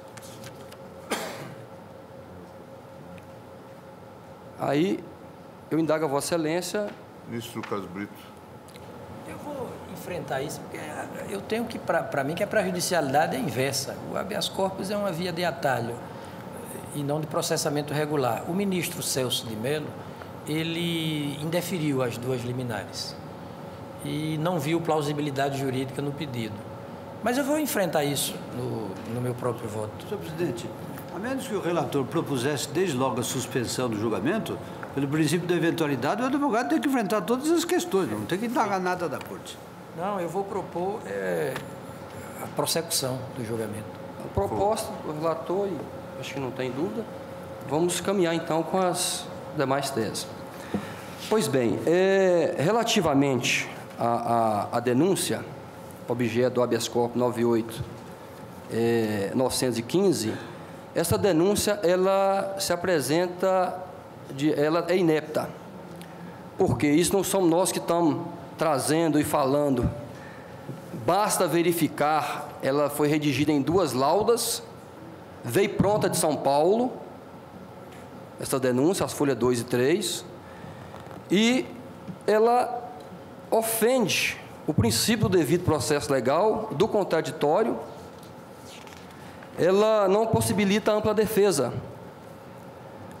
Speaker 12: Aí, eu indago a Vossa Excelência.
Speaker 9: Ministro Carlos Brito.
Speaker 10: Eu vou enfrentar isso, porque eu tenho que, para mim, que a prejudicialidade é inversa. O habeas corpus é uma via de atalho e não de processamento regular. O ministro Celso de Mello, ele indeferiu as duas liminares e não viu plausibilidade jurídica no pedido. Mas eu vou enfrentar isso no meu próprio voto.
Speaker 1: Senhor presidente, a menos que o relator propusesse desde logo a suspensão do julgamento, pelo princípio da eventualidade, o advogado tem que enfrentar todas as questões, não tem que indagar nada da Corte.
Speaker 10: Não, eu vou propor a prossecução do julgamento.
Speaker 12: A proposta do relator, e acho que não tem dúvida, vamos caminhar então com as demais teses. Pois bem, relativamente à denúncia, objeto do habeas corpus 98915, essa denúncia, ela se apresenta, ela é inepta, porque isso não somos nós que estamos trazendo e falando. Basta verificar, ela foi redigida em 2 laudas, veio pronta de São Paulo, essa denúncia, as folhas 2 e 3, e ela ofende o princípio do devido processo legal, do contraditório, ela não possibilita ampla defesa,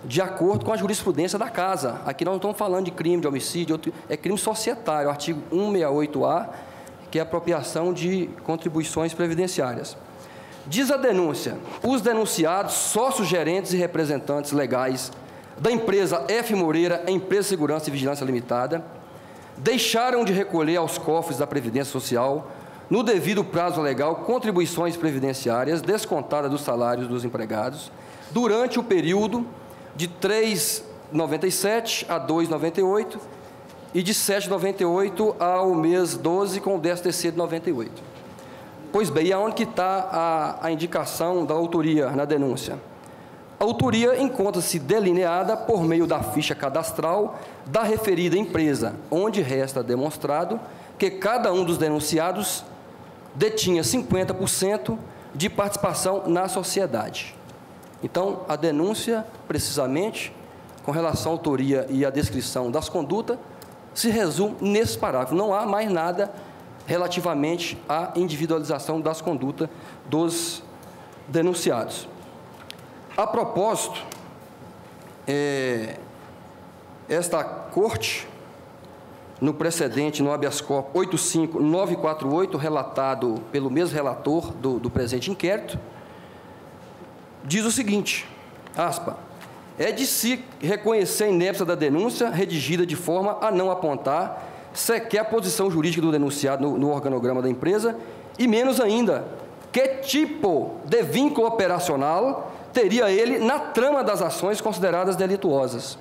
Speaker 12: de acordo com a jurisprudência da Casa. Aqui nós não estamos falando de crime de homicídio, é crime societário, artigo 168A, que é apropriação de contribuições previdenciárias. Diz a denúncia: os denunciados, sócios, gerentes e representantes legais da empresa F. Moreira, Empresa de Segurança e Vigilância Limitada, deixaram de recolher aos cofres da Previdência Social, no devido prazo legal, contribuições previdenciárias descontadas dos salários dos empregados, durante o período de 3,97 a 2,98 e de 7,98 ao mês 12, com o 10º de 98. Pois bem, e aonde que está a indicação da autoria na denúncia? A autoria encontra-se delineada por meio da ficha cadastral da referida empresa, onde resta demonstrado que cada um dos denunciados detinha 50% de participação na sociedade. Então, a denúncia, precisamente, com relação à autoria e à descrição das condutas, se resume nesse parágrafo. Não há mais nada relativamente à individualização das condutas dos denunciados. A propósito, esta Corte, no precedente, no habeas corpus 85948, relatado pelo mesmo relator do presente inquérito, diz o seguinte, aspa, é de se reconhecer a inépcia da denúncia redigida de forma a não apontar sequer a posição jurídica do denunciado no organograma da empresa e menos ainda que tipo de vínculo operacional teria ele na trama das ações consideradas delituosas.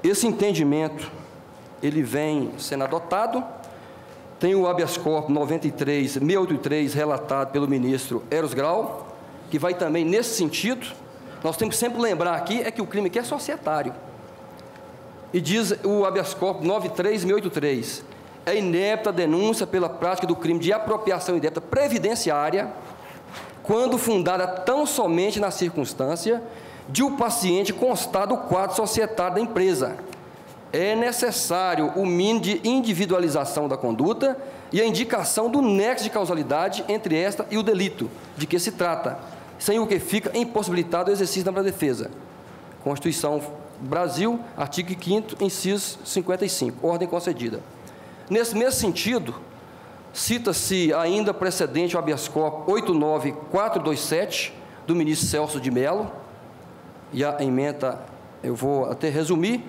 Speaker 12: Esse entendimento, ele vem sendo adotado, tem o habeas corpus 93.683 relatado pelo ministro Eros Grau, que vai também nesse sentido. Nós temos que sempre lembrar aqui que o crime aqui é societário. E diz o habeas corpus 93.683, é inepta a denúncia pela prática do crime de apropriação indébita previdenciária, quando fundada tão somente na circunstância de o paciente constar do quadro societário da empresa. É necessário o mínimo de individualização da conduta e a indicação do nexo de causalidade entre esta e o delito de que se trata, sem o que fica impossibilitado o exercício da ampla defesa. Constituição Brasil, artigo 5º, inciso 55, ordem concedida. Nesse mesmo sentido, cita-se ainda precedente o habeas corpus 89427, do ministro Celso de Mello, e a ementa, eu vou até resumir,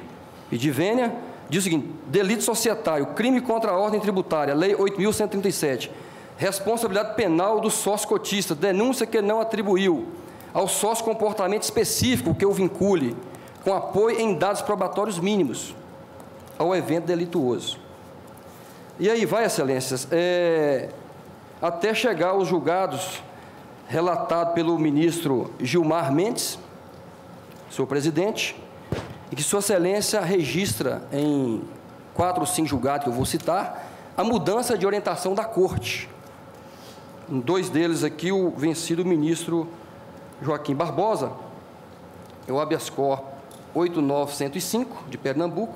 Speaker 12: e de vênia, diz o seguinte, delito societário, crime contra a ordem tributária, lei 8.137, responsabilidade penal do sócio cotista, denúncia que não atribuiu ao sócio comportamento específico que o vincule, com apoio em dados probatórios mínimos, ao evento delituoso. E aí vai, excelências, até chegar aos julgados relatados pelo ministro Gilmar Mendes, senhor presidente, e que sua excelência registra em 4 ou 5 julgados que eu vou citar, a mudança de orientação da Corte. Em 2 deles aqui, o vencido ministro Joaquim Barbosa, é o habeas corpus 8905, de Pernambuco,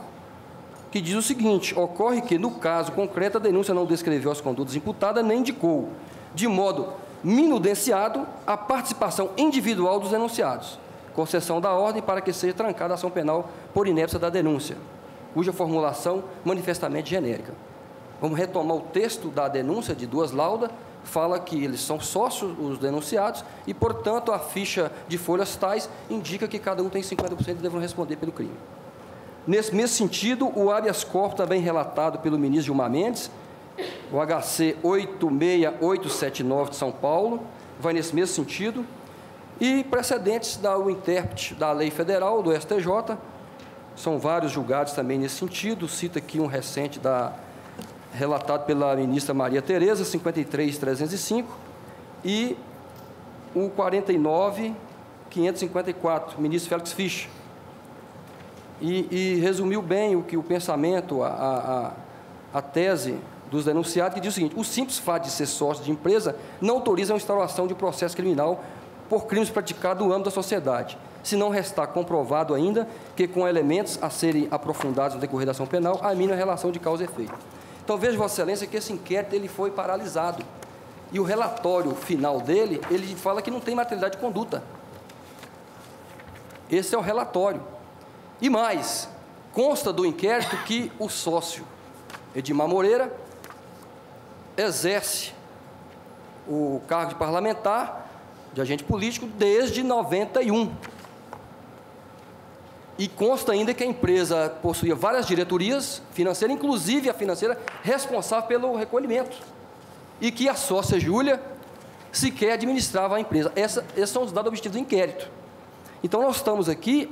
Speaker 12: que diz o seguinte, ocorre que, no caso concreto, a denúncia não descreveu as condutas imputadas, nem indicou, de modo minudenciado, a participação individual dos denunciados, concessão da ordem para que seja trancada a ação penal por inépcia da denúncia, cuja formulação manifestamente genérica. Vamos retomar o texto da denúncia de 2 laudas, fala que eles são sócios, os denunciados, e, portanto, a ficha de folhas tais indica que cada um tem 50% e deverão responder pelo crime. Nesse mesmo sentido, o habeas corpus também relatado pelo ministro Gilmar Mendes, o HC 86879 de São Paulo, vai nesse mesmo sentido, e precedentes do intérprete da lei federal, do STJ, são vários julgados também nesse sentido, cita aqui um recente relatado pela ministra Maria Tereza, 53.305, e o 49.554, ministro Félix Fischer. E resumiu bem o pensamento, a tese dos denunciados, que diz o seguinte, o simples fato de ser sócio de empresa não autoriza a instauração de processo criminal por crimes praticados no âmbito da sociedade, se não restar comprovado ainda que, com elementos a serem aprofundados no decorrer da ação penal, há mínima relação de causa e efeito. Então, veja, Vossa Excelência, que esse inquérito ele foi paralisado. E o relatório final dele, ele fala que não tem materialidade de conduta. Esse é o relatório. E mais, consta do inquérito que o sócio Edmar Moreira exerce o cargo de parlamentar, de agente político, desde 91. E consta ainda que a empresa possuía várias diretorias financeiras, inclusive a financeira responsável pelo recolhimento, e que a sócia Júlia sequer administrava a empresa. Esses são os dados obtidos do inquérito. Então, nós estamos aqui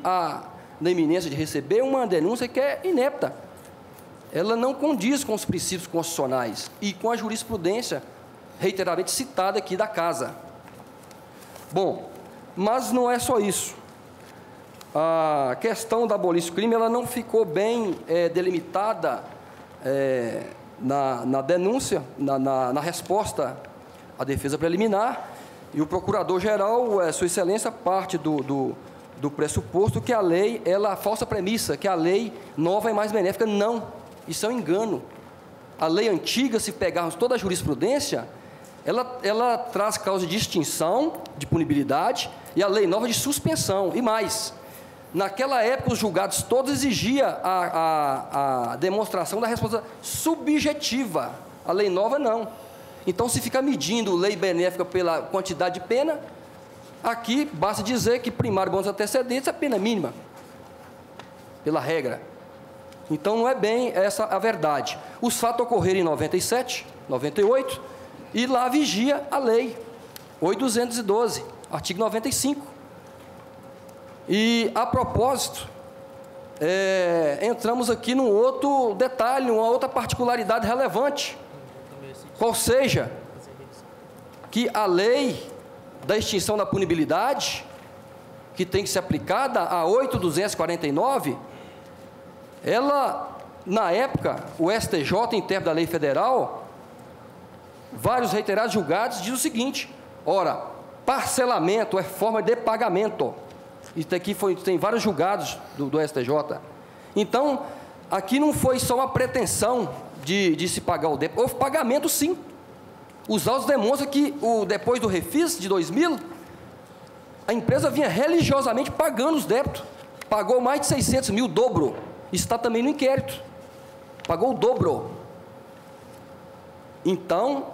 Speaker 12: na iminência de receber uma denúncia que é inepta. Ela não condiz com os princípios constitucionais e com a jurisprudência reiteradamente citada aqui da Casa. Bom, mas não é só isso. A questão da abolição do crime, ela não ficou bem delimitada na denúncia, na resposta à defesa preliminar, E o Procurador-Geral, Sua Excelência, parte do pressuposto que a lei, a falsa premissa, que a lei nova é mais benéfica. Não, isso é um engano. A lei antiga, se pegarmos toda a jurisprudência, ela traz causa de extinção, de punibilidade, e a lei nova de suspensão. E mais, naquela época, os julgados todos exigiam a demonstração da responsabilidade subjetiva. A lei nova, não. Então, se ficar medindo lei benéfica pela quantidade de pena, aqui basta dizer que primário bons antecedentes é pena mínima, pela regra. Então, não é bem essa a verdade. Os fatos ocorreram em 97, 98, e lá vigia a lei 8.212, artigo 95. E, a propósito, entramos aqui num outro detalhe, uma outra particularidade relevante, qual seja que a lei da extinção da punibilidade, que tem que ser aplicada, a 8.249, ela, na época, o STJ, em termos da lei federal, vários reiterados julgados, diz o seguinte: ora, parcelamento é forma de pagamento. Isso aqui tem vários julgados do STJ. Então, aqui não foi só uma pretensão de se pagar o débito, houve pagamento, sim. Os autos demonstram que, depois do refis de 2000, a empresa vinha religiosamente pagando os débitos, pagou mais de 600 mil, dobro. Isso está também no inquérito, pagou o dobro. Então,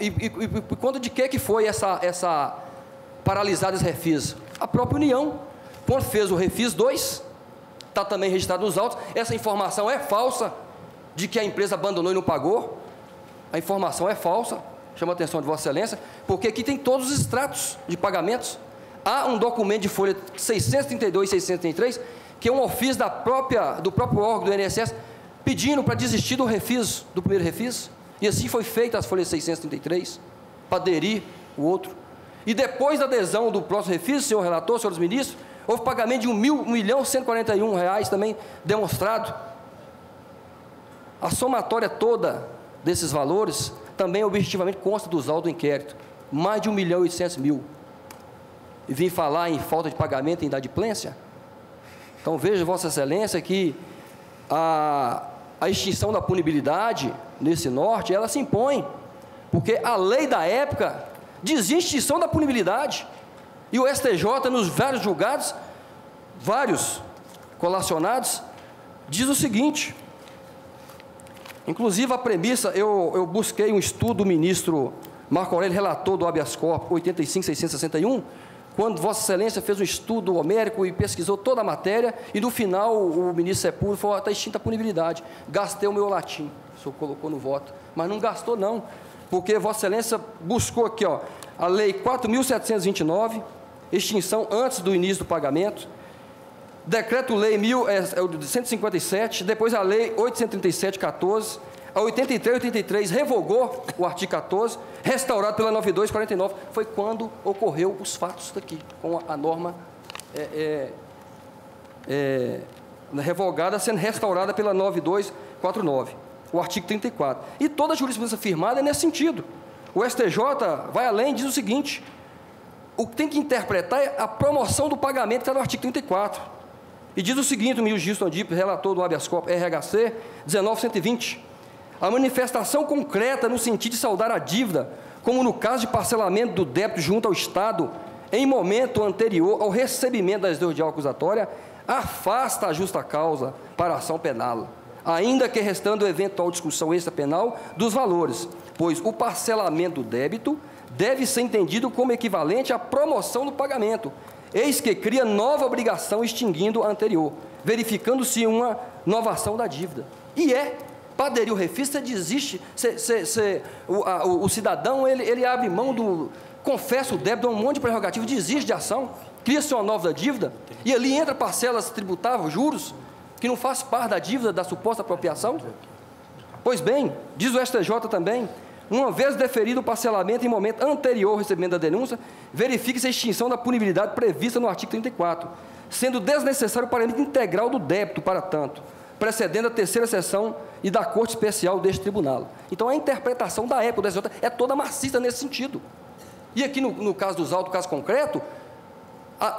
Speaker 12: por conta de que foi essa paralisada esse refis? A própria União, quando fez o refis 2, está também registrado nos autos, essa informação é falsa, de que a empresa abandonou e não pagou. A informação é falsa, chama a atenção de Vossa Excelência, porque aqui tem todos os extratos de pagamentos. Há um documento de folha 632 e 633, que é um ofício do próprio órgão do INSS, pedindo para desistir do refis, do primeiro refis, e assim foi feita as folhas 633, para aderir o outro. E depois da adesão do próximo refis, senhor relator, senhores ministros, houve pagamento de R$1.141 também demonstrado. A somatória toda desses valores também objetivamente consta dos autos do inquérito, mais de R$1.800.000. E vim falar em falta de pagamento e inadimplência. Então, veja, Vossa Excelência, que a extinção da punibilidade nesse norte, ela se impõe, porque a lei da época dizia extinção da punibilidade, e o STJ, nos vários julgados, vários colacionados, diz o seguinte, inclusive a premissa, eu busquei um estudo do ministro Marco Aurélio, relator do habeas corpus 85.661, quando Vossa Excelência fez um estudo homérico e pesquisou toda a matéria, e no final o ministro Sepúlveda falou: está extinta a punibilidade. Gastei o meu latim, o senhor colocou no voto, mas não gastou não, porque Vossa Excelência buscou aqui, ó, a lei 4.729, extinção antes do início do pagamento, decreto-lei 157, depois a lei 837/14, a 83 revogou o artigo 14, restaurado pela 92/49, foi quando ocorreu os fatos daqui, com a norma revogada sendo restaurada pela 92/49, o artigo 34. E toda a jurisprudência firmada é nesse sentido. O STJ vai além, diz o seguinte: o que tem que interpretar é a promoção do pagamento, que está no artigo 34. E diz o seguinte, o ministro Gilson Andip, relator do habeas corpus RHC 19.120, a manifestação concreta no sentido de saldar a dívida, como no caso de parcelamento do débito junto ao Estado, em momento anterior ao recebimento da extrajudicial acusatória, afasta a justa causa para a ação penal, ainda que restando eventual discussão extrapenal dos valores, pois o parcelamento do débito deve ser entendido como equivalente à promoção do pagamento, eis que cria nova obrigação extinguindo a anterior, verificando-se uma novação da dívida. E para aderir o refis, você desiste, o cidadão, ele abre mão confessa o débito, dá um monte de prerrogativo, desiste de ação, cria-se uma nova dívida, e ali entra parcelas tributáveis, juros, que não faz parte da dívida da suposta apropriação. Pois bem, diz o STJ também, uma vez deferido o parcelamento em momento anterior ao recebimento da denúncia, verifique-se a extinção da punibilidade prevista no artigo 34, sendo desnecessário o pagamento integral do débito, para tanto, precedendo a terceira sessão e da Corte Especial deste Tribunal. Então, a interpretação da época do STJ é toda marxista nesse sentido. E aqui no caso dos autos, caso concreto,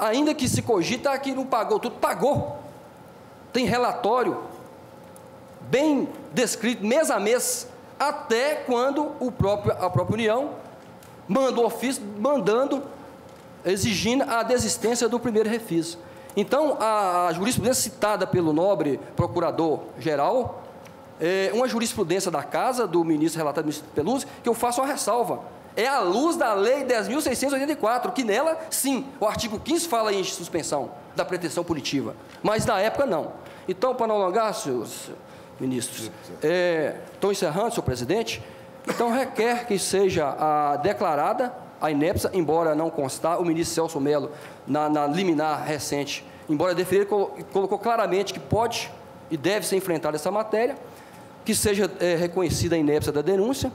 Speaker 12: ainda que se cogita que não pagou tudo, pagou. Tem relatório bem descrito, mês a mês, até quando a própria União mandou ofício, exigindo a desistência do primeiro refis. Então, a jurisprudência citada pelo nobre procurador-geral é uma jurisprudência da Casa, do ministro relator do ministro Peluso, que eu faço uma ressalva. É à luz da Lei 10.684, que nela, sim, o artigo 15 fala em suspensão da pretensão punitiva, mas na época não. Então, para não alongar, senhores ministros, estou encerrando, senhor presidente, então requer que seja declarada a inépcia, embora não constar, o ministro Celso Mello, na liminar recente, embora deferir, colocou claramente que pode e deve ser enfrentada essa matéria, que seja reconhecida a inépcia da denúncia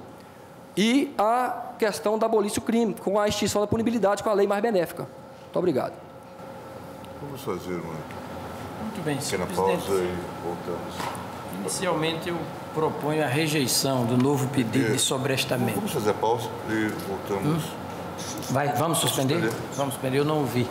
Speaker 12: e a questão da abolição do crime, com a extinção da punibilidade, com a lei mais benéfica. Muito obrigado.
Speaker 9: Vamos fazer uma
Speaker 10: Muito bem,
Speaker 9: pequena
Speaker 10: senhor
Speaker 9: pausa
Speaker 10: presidente.
Speaker 9: e voltamos.
Speaker 10: Inicialmente, eu proponho a rejeição do novo pedido de sobrestamento.
Speaker 9: Vamos fazer a pausa e voltamos.
Speaker 10: Vamos suspender? Vamos suspender, eu não ouvi.